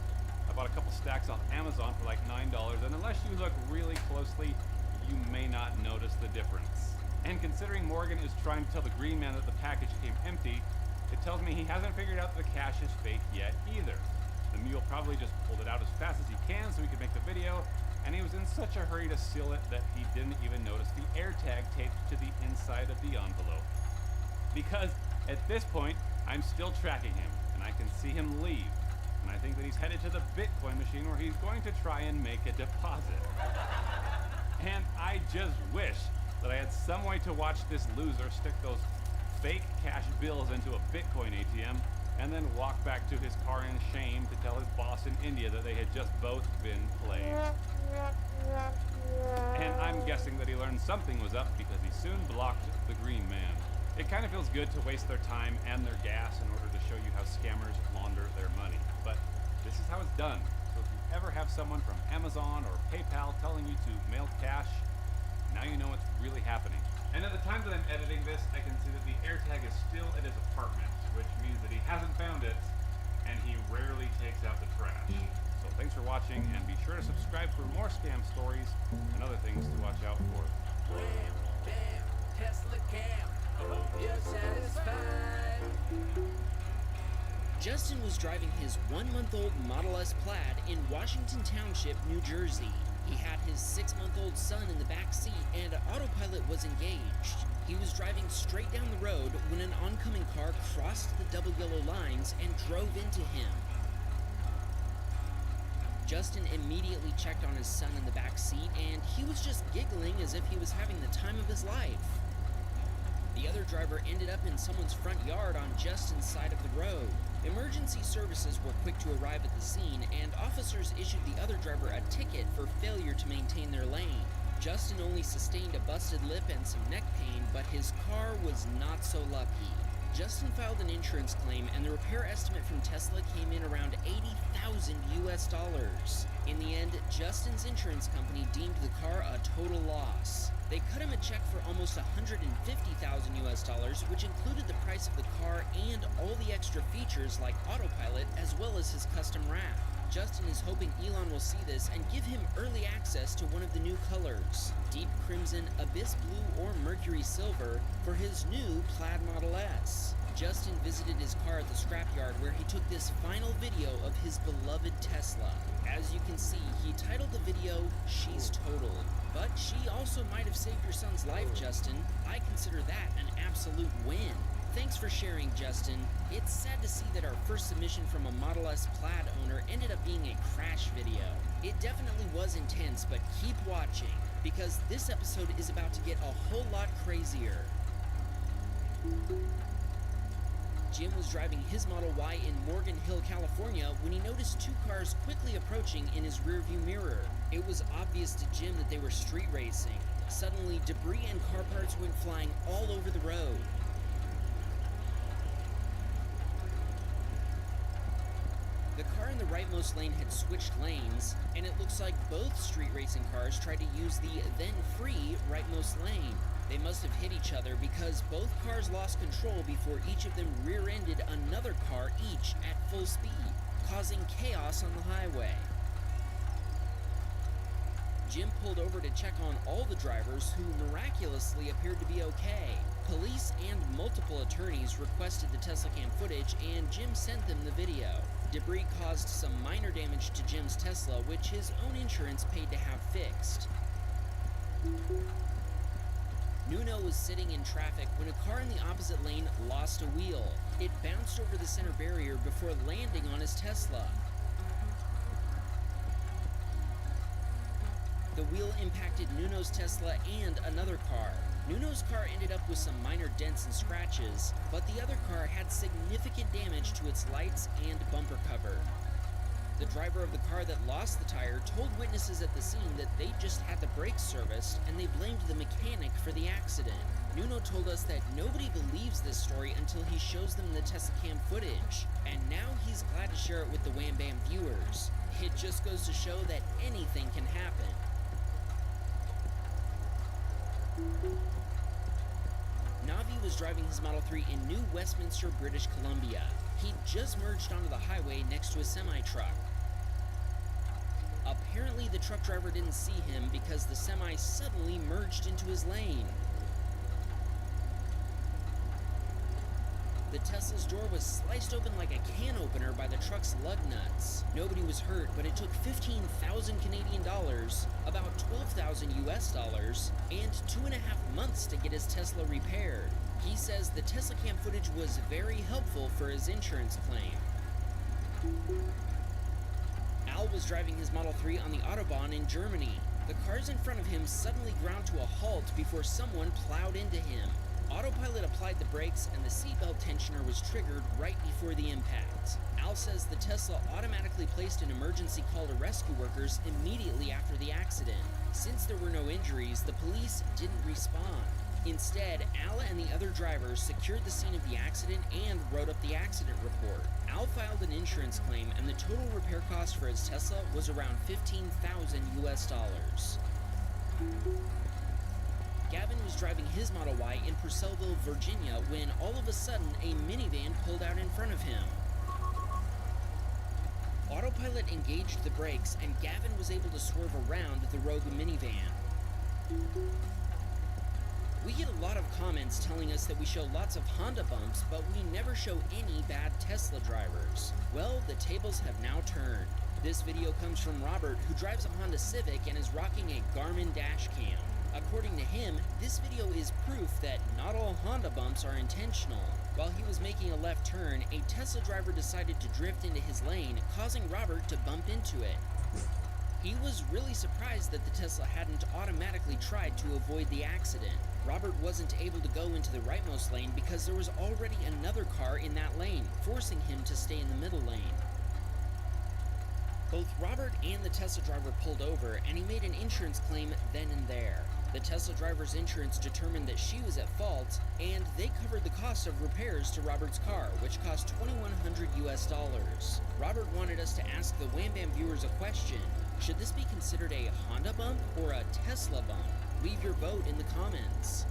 I bought a couple stacks off Amazon for like $9, and unless you look really closely, you may not notice the difference. And considering Morgan is trying to tell the Green Man that the package came empty, it tells me he hasn't figured out that the cash is fake yet either. The mule probably just pulled it out as fast as he can so he could make the video, and he was in such a hurry to seal it that he didn't even notice the AirTag taped to the inside of the envelope. Because at this point, I'm still tracking him, and I can see him leave. And I think that he's headed to the Bitcoin machine where he's going to try and make a deposit. And I just wish that I had some way to watch this loser stick those fake cash bills into a Bitcoin ATM and then walk back to his car in shame to tell his boss in India that they had just both been played. And I'm guessing that he learned something was up because he soon blocked the Green Man. It kind of feels good to waste their time and their gas in order to show you how scammers launder their money. But this is how it's done. So if you ever have someone from Amazon or PayPal telling you to mail cash, now you know what's really happening. And at the time that I'm editing this, I can see that the AirTag is still at his apartment, which means that he hasn't found it, and he rarely takes out the trash. So thanks for watching, and be sure to subscribe for more scam stories and other things to watch out for. Wham, bam, Tesla cam. I hope you're satisfied. Justin was driving his 1-month-old Model S Plaid in Washington Township, New Jersey. He had his 6-month-old son in the back seat, and autopilot was engaged. He was driving straight down the road when an oncoming car crossed the double yellow lines and drove into him. Justin immediately checked on his son in the back seat, and he was just giggling as if he was having the time of his life. The other driver ended up in someone's front yard on Justin's side of the road. Emergency services were quick to arrive at the scene, and officers issued the other driver a ticket for failure to maintain their lane. Justin only sustained a busted lip and some neck pain, but his car was not so lucky. Justin filed an insurance claim, and the repair estimate from Tesla came in around $80,000 US. In the end, Justin's insurance company deemed the car a total loss. They cut him a check for almost $150,000 US, which included the price of the car and all the extra features like autopilot, as well as his custom wrap. Justin is hoping Elon will see this and give him early access to one of the new colors, Deep Crimson, Abyss Blue, or Mercury Silver, for his new Plaid Model S. Justin visited his car at the scrapyard where he took this final video of his beloved Tesla. As you can see, he titled the video, "She's Totaled." But she also might have saved your son's life, Justin. I consider that an absolute win. Thanks for sharing, Justin. It's sad to see that our first submission from a Model S Plaid owner ended up being a crash video. It definitely was intense, but keep watching, because this episode is about to get a whole lot crazier. Jim was driving his Model Y in Morgan Hill, California, when he noticed two cars quickly approaching in his rearview mirror. It was obvious to Jim that they were street racing. Suddenly, debris and car parts went flying all over the road. The car in the rightmost lane had switched lanes, and it looks like both street racing cars tried to use the then-free rightmost lane. They must have hit each other because both cars lost control before each of them rear-ended another car each at full speed, causing chaos on the highway. Jim pulled over to check on all the drivers, who miraculously appeared to be okay. Police and multiple attorneys requested the Tesla cam footage, and Jim sent them the video. Debris caused some minor damage to Jim's Tesla, which his own insurance paid to have fixed. Nuno was sitting in traffic when a car in the opposite lane lost a wheel. It bounced over the center barrier before landing on his Tesla. The wheel impacted Nuno's Tesla and another car. Nuno's car ended up with some minor dents and scratches, but the other car had significant damage to its lights and bumper cover. The driver of the car that lost the tire told witnesses at the scene that they just had the brakes serviced, and they blamed the mechanic for the accident. Nuno told us that nobody believes this story until he shows them the Tesla cam footage, and now he's glad to share it with the Wham Bam viewers. It just goes to show that anything can happen. Navi was driving his Model 3 in New Westminster, British Columbia. He'd just merged onto the highway next to a semi-truck. Apparently, the truck driver didn't see him because the semi suddenly merged into his lane. The Tesla's door was sliced open like a can opener by the truck's lug nuts. Nobody was hurt, but it took 15,000 Canadian dollars, about 12,000 US dollars, and 2.5 months to get his Tesla repaired. He says the Tesla cam footage was very helpful for his insurance claim. Al was driving his Model 3 on the Autobahn in Germany. The cars in front of him suddenly ground to a halt before someone plowed into him. Autopilot applied the brakes, and the seatbelt tensioner was triggered right before the impact. Al says the Tesla automatically placed an emergency call to rescue workers immediately after the accident. Since there were no injuries, the police didn't respond. Instead, Al and the other drivers secured the scene of the accident and wrote up the accident report. Al filed an insurance claim, and the total repair cost for his Tesla was around 15,000 US dollars. Gavin was driving his Model Y in Purcellville, Virginia, when all of a sudden a minivan pulled out in front of him. Autopilot engaged the brakes, and Gavin was able to swerve around the rogue minivan. We get a lot of comments telling us that we show lots of Honda bumps, but we never show any bad Tesla drivers. Well, the tables have now turned. This video comes from Robert, who drives a Honda Civic and is rocking a Garmin dash cam. According to him, this video is proof that not all Honda bumps are intentional. While he was making a left turn, a Tesla driver decided to drift into his lane, causing Robert to bump into it. He was really surprised that the Tesla hadn't automatically tried to avoid the accident. Robert wasn't able to go into the rightmost lane because there was already another car in that lane, forcing him to stay in the middle lane. Both Robert and the Tesla driver pulled over, and he made an insurance claim then and there. The Tesla driver's insurance determined that she was at fault, and they covered the cost of repairs to Robert's car, which cost $2,100. Robert wanted us to ask the Wham Bam viewers a question. Should this be considered a Honda bump or a Tesla bump? Leave your vote in the comments.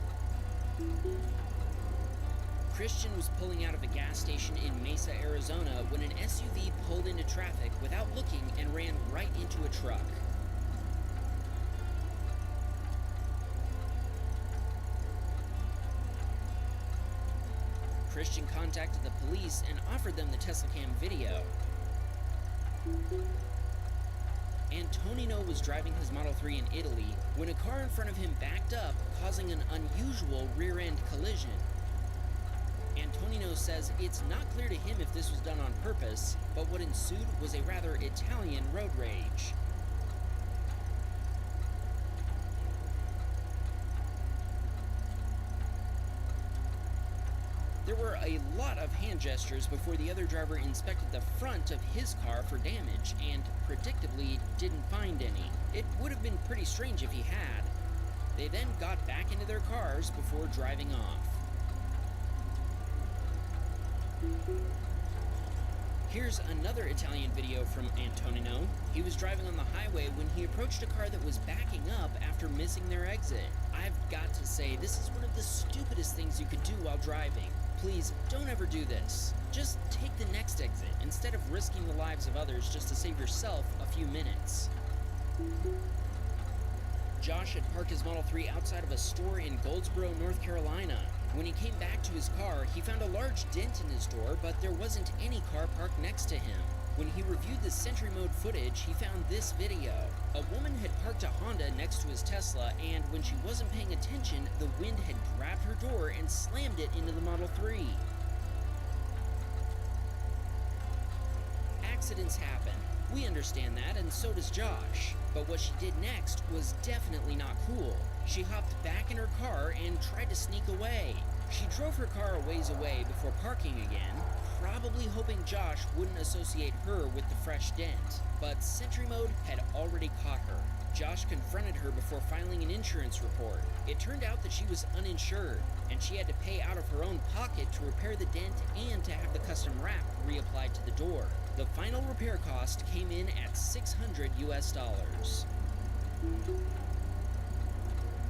Christian was pulling out of a gas station in Mesa, Arizona when an SUV pulled into traffic without looking and ran right into a truck. Christian contacted the police and offered them the Tesla Cam video. Antonino was driving his Model 3 in Italy when a car in front of him backed up, causing an unusual rear-end collision. Antonino says it's not clear to him if this was done on purpose, but what ensued was a rather Italian road rage. There were a lot of hand gestures before the other driver inspected the front of his car for damage and predictably didn't find any. It would have been pretty strange if he had. They then got back into their cars before driving off. Here's another Italian video from Antonino. He was driving on the highway when he approached a car that was backing up after missing their exit. I've got to say, this is one of the stupidest things you could do while driving. Please, don't ever do this. Just take the next exit instead of risking the lives of others just to save yourself a few minutes. Josh had parked his Model 3 outside of a store in Goldsboro, North Carolina. When he came back to his car, he found a large dent in his door, but there wasn't any car parked next to him. When he reviewed the Sentry Mode footage, he found this video. A woman had parked a Honda next to his Tesla, and when she wasn't paying attention, the wind had grabbed her door and slammed it into the Model 3. Accidents happen. We understand that, and so does Josh. But what she did next was definitely not cool. She hopped back in her car and tried to sneak away. She drove her car a ways away before parking again, probably hoping Josh wouldn't associate her with the fresh dent. But Sentry Mode had already caught her. Josh confronted her before filing an insurance report. It turned out that she was uninsured, and she had to pay out of her own pocket to repair the dent and to have the custom wrap reapplied to the door. The final repair cost came in at $600 US.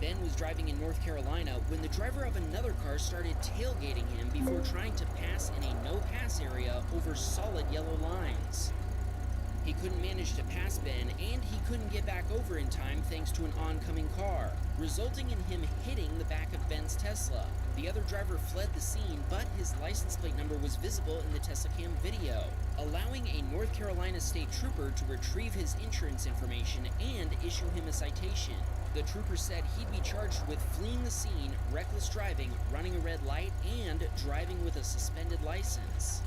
Ben was driving in North Carolina when the driver of another car started tailgating him before trying to pass in a no-pass area over solid yellow lines. He couldn't manage to pass Ben, and he couldn't get back over in time thanks to an oncoming car, resulting in him hitting the back of Ben's Tesla. The other driver fled the scene, but his license plate number was visible in the Tesla Cam video, allowing a North Carolina state trooper to retrieve his insurance information and issue him a citation. The trooper said he'd be charged with fleeing the scene, reckless driving, running a red light, and driving with a suspended license.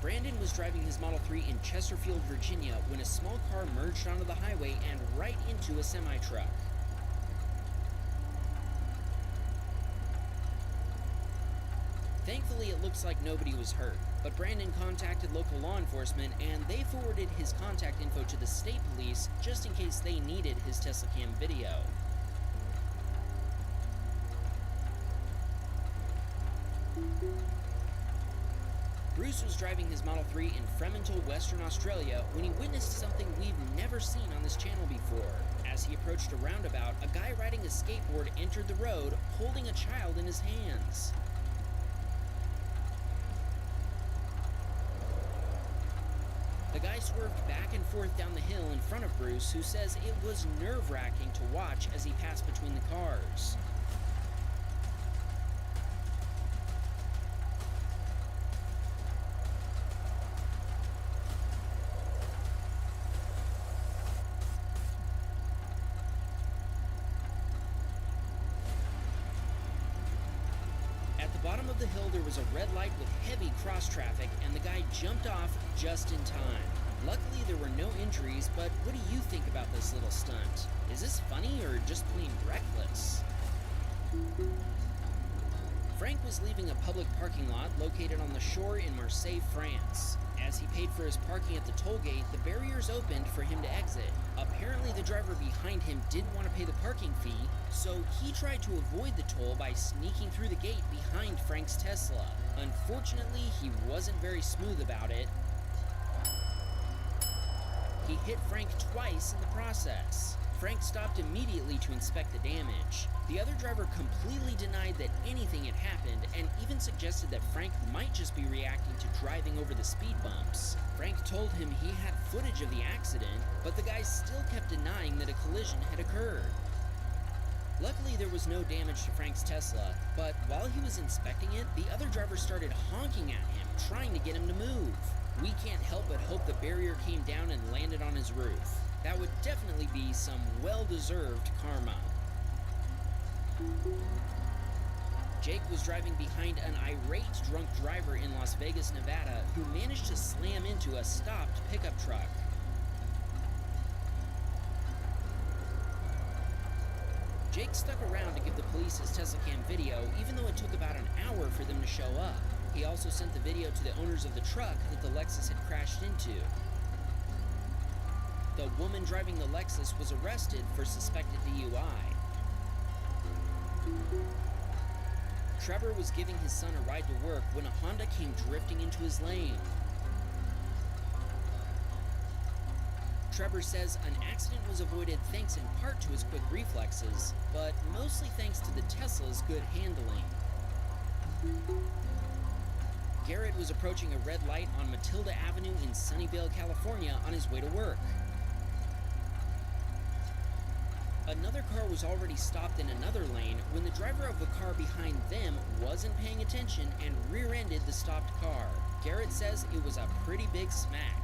Brandon was driving his Model 3 in Chesterfield, Virginia, when a small car merged onto the highway and right into a semi-truck. Thankfully, it looks like nobody was hurt, but Brandon contacted local law enforcement and they forwarded his contact info to the state police just in case they needed his Tesla Cam video. Bruce was driving his Model 3 in Fremantle, Western Australia, when he witnessed something we've never seen on this channel before. As he approached a roundabout, a guy riding a skateboard entered the road, holding a child in his hands. The guy swerved back and forth down the hill in front of Bruce, who says it was nerve-wracking to watch as he passed between the cars. of the hill, there was a red light with heavy cross traffic, and the guy jumped off just in time. Luckily, there were no injuries, but what do you think about this little stunt? Is this funny or just plain reckless? Frank was leaving a public parking lot located on the shore in Marseille, France. As he paid for his parking at the toll gate, the barriers opened for him to exit. Apparently, the driver behind him didn't want to pay the parking fee, so he tried to avoid the toll by sneaking through the gate behind Frank's Tesla. Unfortunately, he wasn't very smooth about it. He hit Frank twice in the process. Frank stopped immediately to inspect the damage. The other driver completely denied that anything had happened and even suggested that Frank might just be reacting to driving over the speed bumps. Frank told him he had footage of the accident, but the guy still kept denying that a collision had occurred. Luckily, there was no damage to Frank's Tesla, but while he was inspecting it, the other driver started honking at him, trying to get him to move. We can't help but hope the barrier came down and landed on his roof. That would definitely be some well-deserved karma. Jake was driving behind an irate drunk driver in Las Vegas, Nevada, who managed to slam into a stopped pickup truck. Jake stuck around to give the police his Tesla Cam video, even though it took about an hour for them to show up. He also sent the video to the owners of the truck that the Lexus had crashed into. The woman driving the Lexus was arrested for suspected DUI. Trevor was giving his son a ride to work when a Honda came drifting into his lane. Trevor says an accident was avoided thanks in part to his quick reflexes, but mostly thanks to the Tesla's good handling. Garrett was approaching a red light on Matilda Avenue in Sunnyvale, California on his way to work. Another car was already stopped in another lane when the driver of the car behind them wasn't paying attention and rear-ended the stopped car. Garrett says it was a pretty big smack.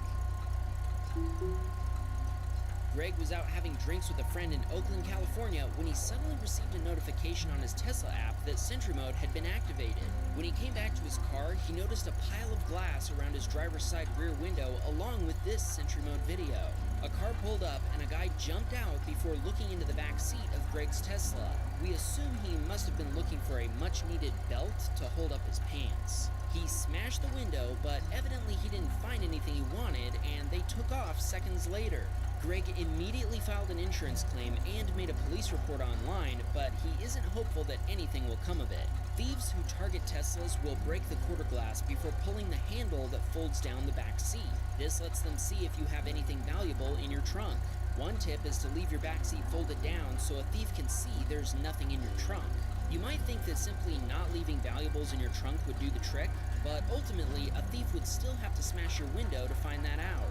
Greg was out having drinks with a friend in Oakland, California when he suddenly received a notification on his Tesla app that Sentry Mode had been activated. When he came back to his car, he noticed a pile of glass around his driver's side rear window along with this Sentry Mode video. A car pulled up and a guy jumped out before looking into the back seat of Greg's Tesla. We assume he must have been looking for a much-needed belt to hold up his pants. He smashed the window, but evidently he didn't find anything he wanted, and they took off seconds later. Greg immediately filed an insurance claim and made a police report online, but he isn't hopeful that anything will come of it. Thieves who target Teslas will break the quarter glass before pulling the handle that folds down the back seat. This lets them see if you have anything valuable in your trunk. One tip is to leave your back seat folded down so a thief can see there's nothing in your trunk. You might think that simply not leaving valuables in your trunk would do the trick, but ultimately a thief would still have to smash your window to find that out.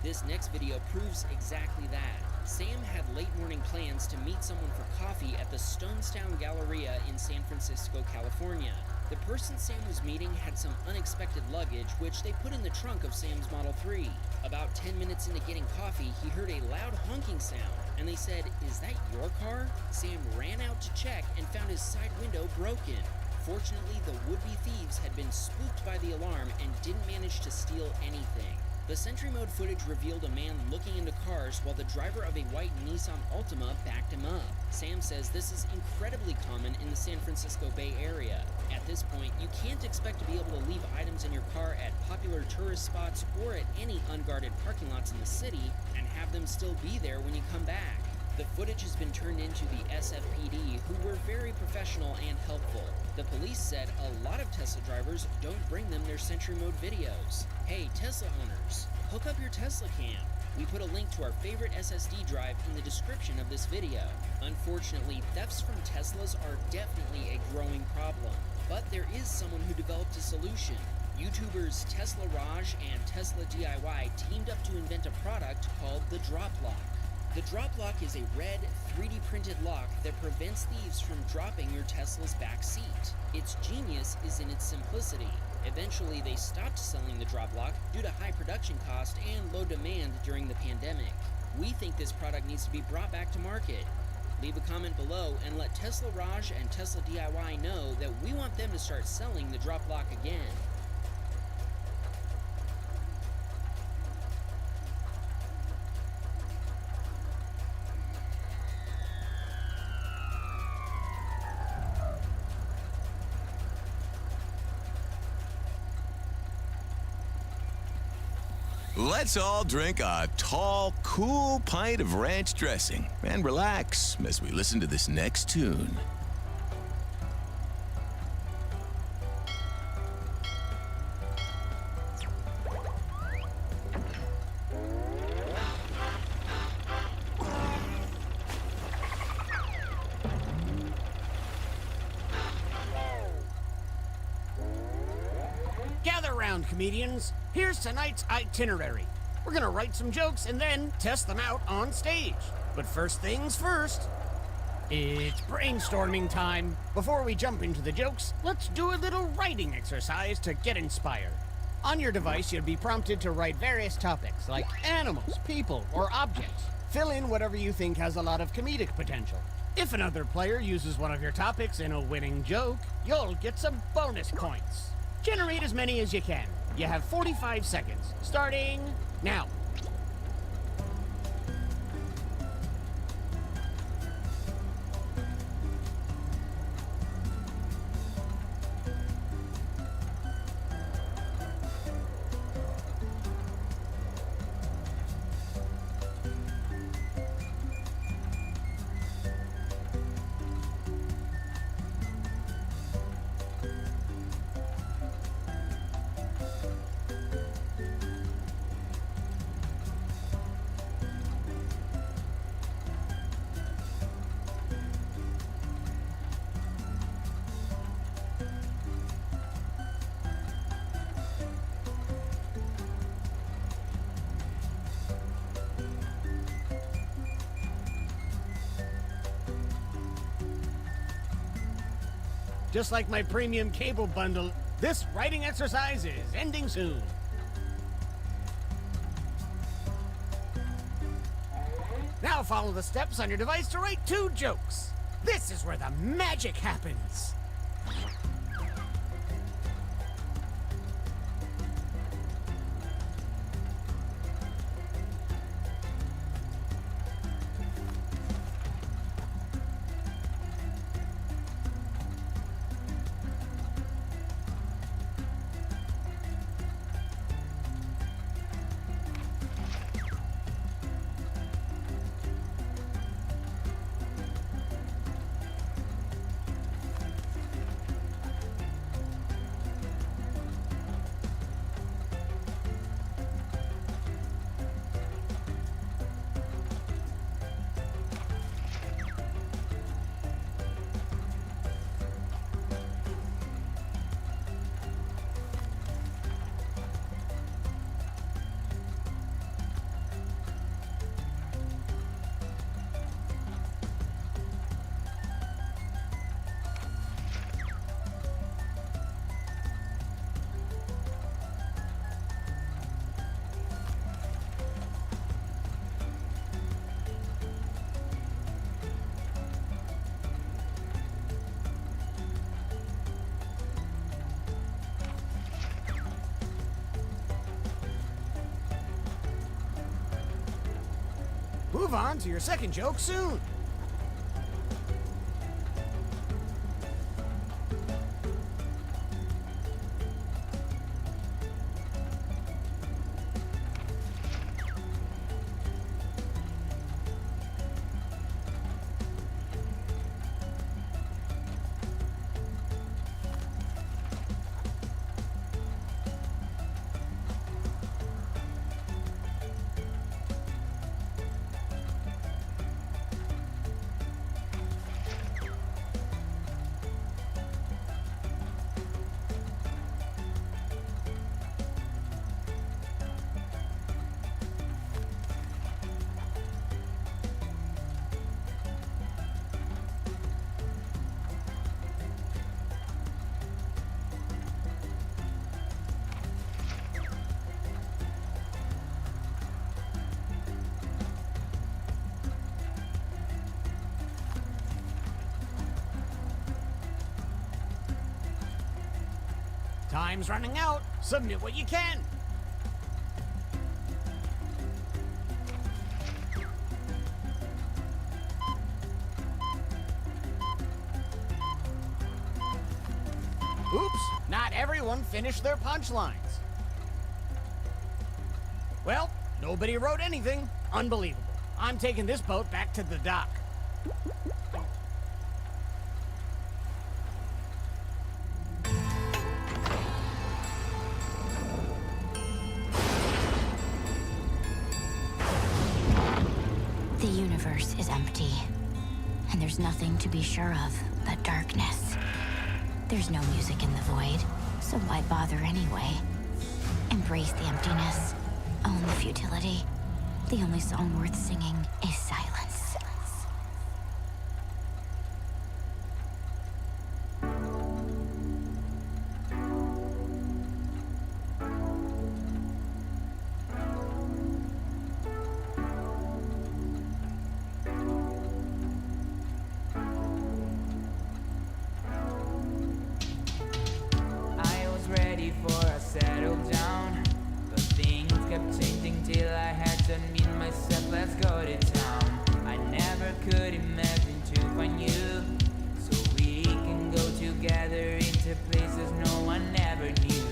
This next video proves exactly that. Sam had late morning plans to meet someone for coffee at the Stonestown Galleria in San Francisco, California. The person Sam was meeting had some unexpected luggage, which they put in the trunk of Sam's Model 3. About 10 minutes into getting coffee, he heard a loud honking sound, and they said, "Is that your car?" Sam ran out to check and found his side window broken. Fortunately, the would-be thieves had been spooked by the alarm and didn't manage to steal anything. The Sentry Mode footage revealed a man looking into cars while the driver of a white Nissan Altima backed him up. Sam says this is incredibly common in the San Francisco Bay Area. At this point, you can't expect to be able to leave items in your car at popular tourist spots or at any unguarded parking lots in the city and have them still be there when you come back. The footage has been turned into the SFPD, who were very professional and helpful. The police said a lot of Tesla drivers don't bring them their Sentry Mode videos. Hey, Tesla owners, hook up your Tesla Cam. We put a link to our favorite SSD drive in the description of this video. Unfortunately, thefts from Teslas are definitely a growing problem, but there is someone who developed a solution. YouTubers Tesla Raj and Tesla DIY teamed up to invent a product called the Drop Lock. The Drop Lock is a red, 3D printed lock that prevents thieves from dropping your Tesla's back seat. Its genius is in its simplicity. Eventually, they stopped selling the Drop Lock due to high production cost and low demand during the pandemic. We think this product needs to be brought back to market. Leave a comment below and let Tesla Raj and Tesla DIY know that we want them to start selling the drop lock again. Let's all drink a tall, cool pint of ranch dressing and relax as we listen to this next tune. Gather round, comedians. Here's tonight's itinerary. We're gonna write some jokes and then test them out on stage. But first things first, it's brainstorming time. Before we jump into the jokes, let's do a little writing exercise to get inspired. On your device, you'll be prompted to write various topics like animals, people, or objects. Fill in whatever you think has a lot of comedic potential. If another player uses one of your topics in a winning joke, you'll get some bonus points. Generate as many as you can. You have 45 seconds, starting now. Just like my premium cable bundle, this writing exercise is ending soon. Now follow the steps on your device to write 2 jokes. This is where the magic happens. Move on to your second joke soon. Time's running out. Submit what you can. Oops, not everyone finished their punchlines. Well, nobody wrote anything. Unbelievable. I'm taking this boat back to the dock. The universe is empty, and there's nothing to be sure of but darkness. There's no music in the void, so why bother anyway? Embrace the emptiness, own the futility. The only song worth singing is silence. I was ready for a settle down, but things kept changing till I had to meet myself. Let's go to town. I never could imagine to find you, so we can go together into places no one ever knew.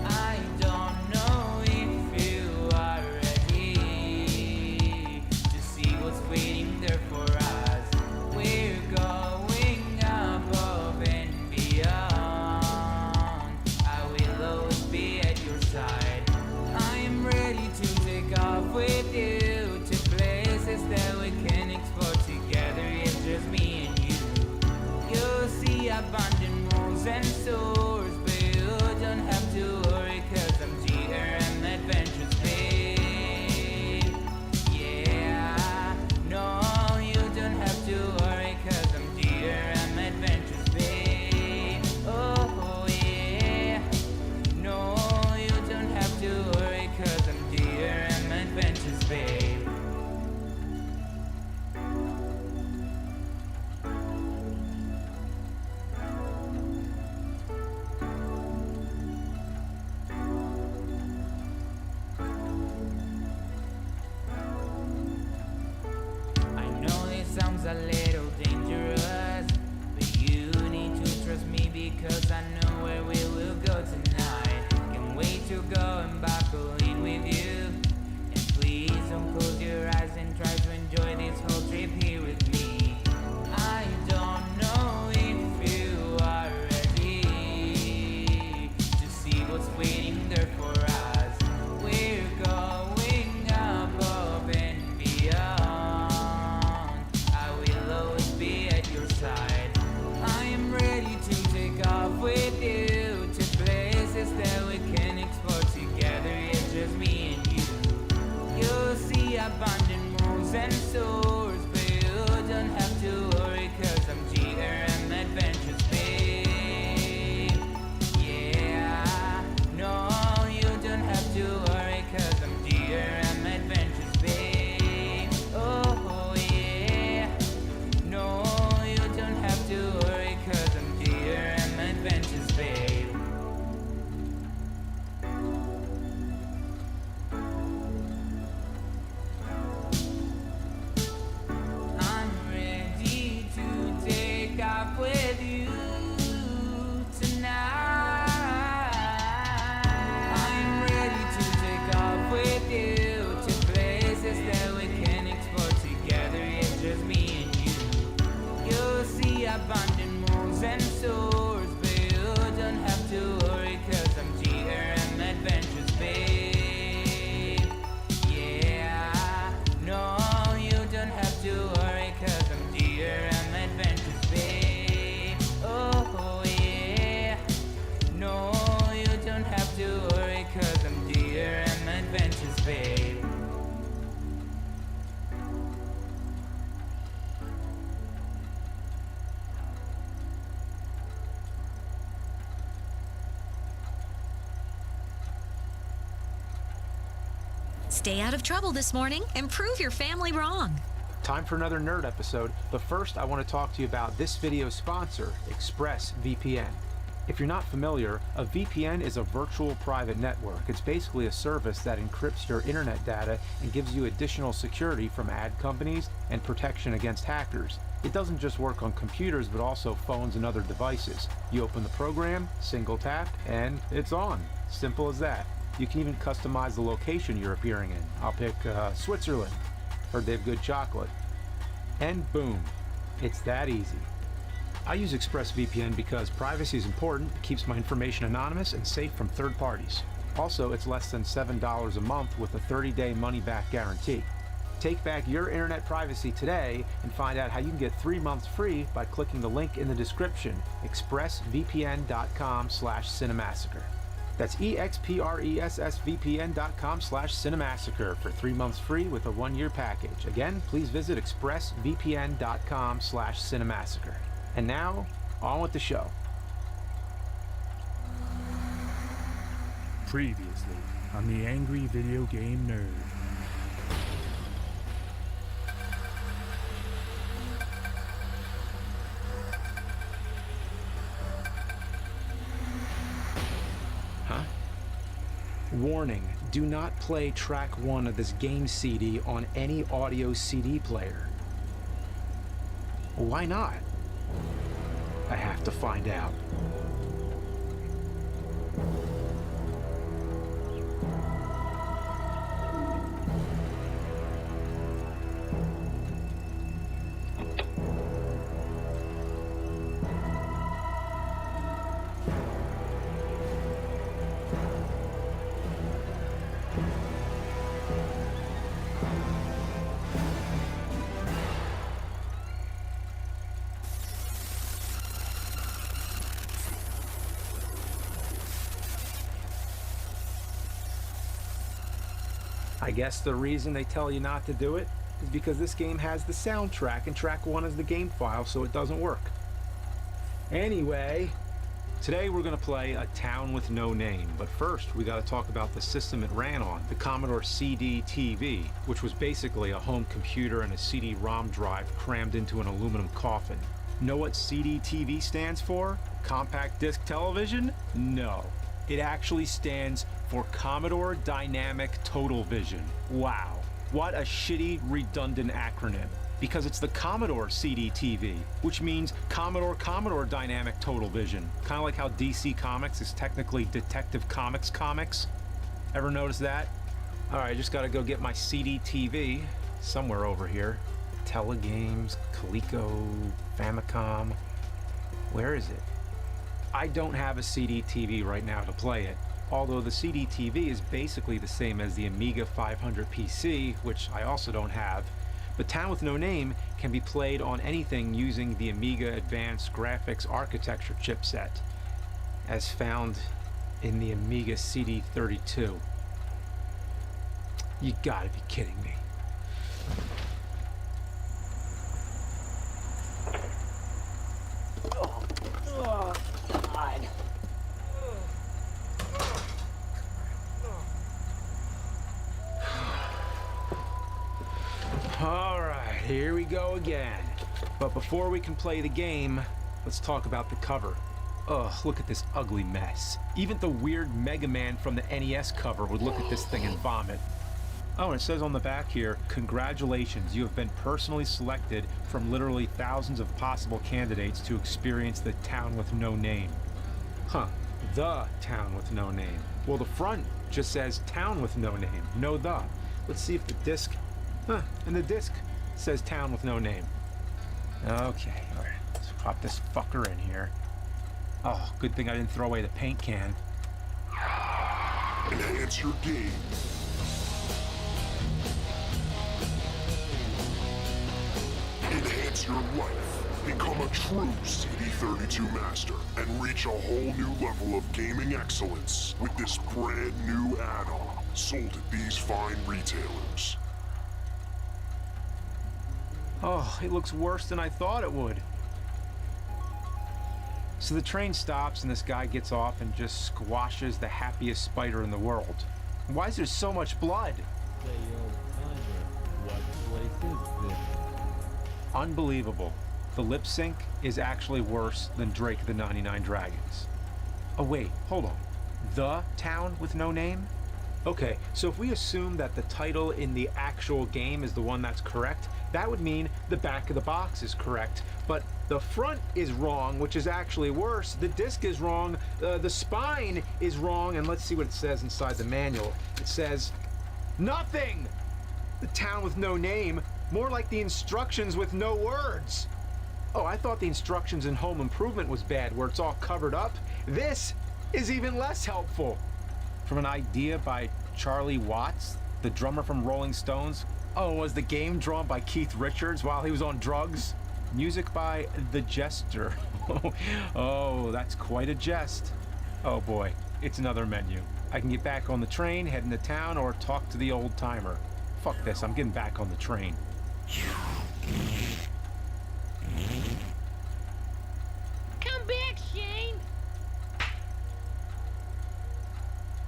I don't know if you are ready to see what's waiting there for us. We're going above and beyond. I will always be at your side. I'm ready to take off with you to places that we can explore together. It's just me and you. You'll see abandoned rules and stores, but you don't have to worry, cause I'm GRM Adventures, babe. Yeah, no, you don't have to worry, cause I'm GRM Adventures, babe. Oh, yeah, no, you don't have to worry, cause I'm GRM Adventures, babe. I know it sounds a little dangerous, but you need to trust me because I know where we will go tonight. Can't wait to go and buckle in with you. And please don't close your eyes and try to enjoy this whole trip here with me. I don't know if you are ready to see what's waiting there for us. We're going above and beyond. I will always be at your side. I am ready to take off with you to places that we can explore together. It's just me and you. You'll see abandoned malls and stores, but you don't have to worry, cause I'm GRM Adventures, babe. Yeah, no, you don't have to worry, cause I'm GRM Adventures, babe. Oh, yeah, no, you don't have to worry, cause I'm GRM Adventures, babe. I'm ready to take off with you tonight. I'm ready to take off with you to places that we can explore together. It's just me and you. You'll see abandoned malls and stores, but you don't have to worry, cause I'm GRM Adventures, babe. Yeah, no, you don't have to worry, cause I'm GRM Adventures, babe. Oh, yeah, no, you don't have to worry, cause I'm GRM Adventures, babe. Stay out of trouble this morning and prove your family wrong. Time for another nerd episode, but first I want to talk to you about this video's sponsor, ExpressVPN. If you're not familiar, a VPN is a virtual private network. It's basically a service that encrypts your internet data and gives you additional security from ad companies and protection against hackers. It doesn't just work on computers, but also phones and other devices. You open the program, single tap, and it's on. Simple as that. You can even customize the location you're appearing in. I'll pick Switzerland. Heard they have good chocolate. And boom, it's that easy. I use ExpressVPN because privacy is important, it keeps my information anonymous and safe from third parties. Also, it's less than $7 a month with a 30-day money-back guarantee. Take back your internet privacy today and find out how you can get 3 months free by clicking the link in the description, expressvpn.com/cinemassacre. That's expressvpn.com/cinemassacre for 3 months free with a 1-year package. Again, please visit expressvpn.com/cinemassacre. And now, on with the show. Previously on the Angry Video Game Nerd. Huh? Warning, do not play track 1 of this game CD on any audio CD player. Why not? I have to find out. I guess the reason they tell you not to do it is because this game has the soundtrack and track 1 is the game file, so it doesn't work. Anyway, today we're going to play A Town with No Name, but first we got to talk about the system it ran on, the Commodore CD-TV, which was basically a home computer and a CD-ROM drive crammed into an aluminum coffin. Know what CD-TV stands for? Compact disc television? No. It actually stands for Commodore Dynamic Total Vision. Wow. What a shitty, redundant acronym. Because it's the Commodore CD-TV, which means Commodore Dynamic Total Vision. Kind of like how DC Comics is technically Detective Comics comics. Ever notice that? Alright, I just gotta go get my CD-TV somewhere over here. Telegames, Coleco, Famicom. Where is it? I don't have a CD-TV right now to play it, although the CD-TV is basically the same as the Amiga 500 PC, which I also don't have. But Town with No Name can be played on anything using the Amiga Advanced Graphics Architecture chipset, as found in the Amiga CD32. You gotta be kidding me. Alright, here we go again. But before we can play the game, let's talk about the cover. Ugh, look at this ugly mess. Even the weird Mega Man from the NES cover would look at this thing and vomit. Oh, and it says on the back here, congratulations, you have been personally selected from literally thousands of possible candidates to experience the Town with No Name. Huh, the Town with No Name. Well, the front just says Town with No Name, no the. Let's see if the disc, and the disc says Town with No Name. Okay, all right, let's pop this fucker in here. Oh, good thing I didn't throw away the paint can. Enhance your game. Enhance your life. Become a true CD32 master and reach a whole new level of gaming excellence with this brand new add-on sold at these fine retailers. Oh, it looks worse than I thought it would. So the train stops and this guy gets off and just squashes the happiest spider in the world. Why is there so much blood? What place is this? Unbelievable. The lip sync is actually worse than Drake of the 99 Dragons. Oh, wait, hold on. The Town with No Name? Okay, so if we assume that the title in the actual game is the one that's correct, that would mean the back of the box is correct. But the front is wrong, which is actually worse. The disc is wrong, the spine is wrong, and let's see what it says inside the manual. It says, nothing! The Town with No Name, more like the instructions with no words. Oh, I thought the instructions in Home Improvement was bad, where it's all covered up. This is even less helpful. From an idea by Charlie Watts, the drummer from Rolling Stones. Oh, was the game drawn by Keith Richards while he was on drugs? Music by The Jester. Oh, that's quite a jest. Oh boy, it's another menu. I can get back on the train, head into town, or talk to the old timer. Fuck this, I'm getting back on the train. Come back, Shane!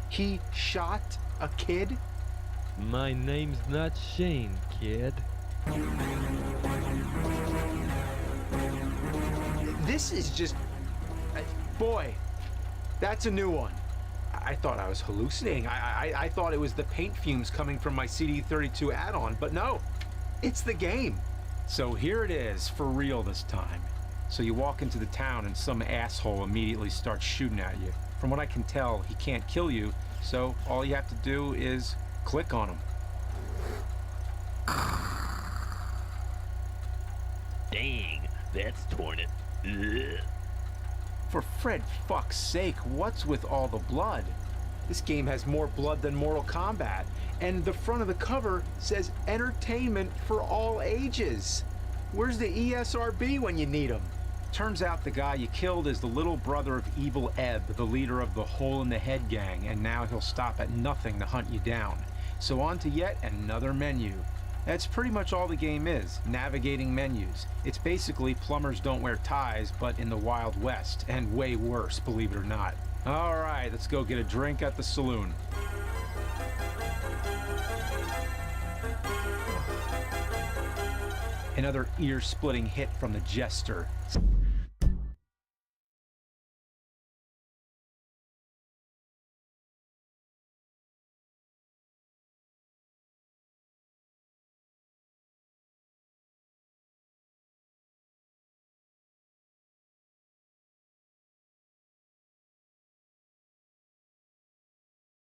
He shot a kid? My name's not Shane, kid. This is just... boy, that's a new one. I thought I was hallucinating. I thought it was the paint fumes coming from my CD32 add-on, but no, it's the game. So here it is, for real this time. So you walk into the town and some asshole immediately starts shooting at you. From what I can tell, he can't kill you, so all you have to do is click on him. Dang, that's torn it. Ugh. For Fred fuck's sake, what's with all the blood? This game has more blood than Mortal Kombat, and the front of the cover says entertainment for all ages. Where's the ESRB when you need him? Turns out the guy you killed is the little brother of Evil Ebb, the leader of the Hole in the Head gang, and now he'll stop at nothing to hunt you down. So on to yet another menu. That's pretty much all the game is, navigating menus. It's basically Plumbers Don't Wear Ties, but in the Wild West, and way worse, believe it or not. All right, let's go get a drink at the saloon. Another ear-splitting hit from the Jester.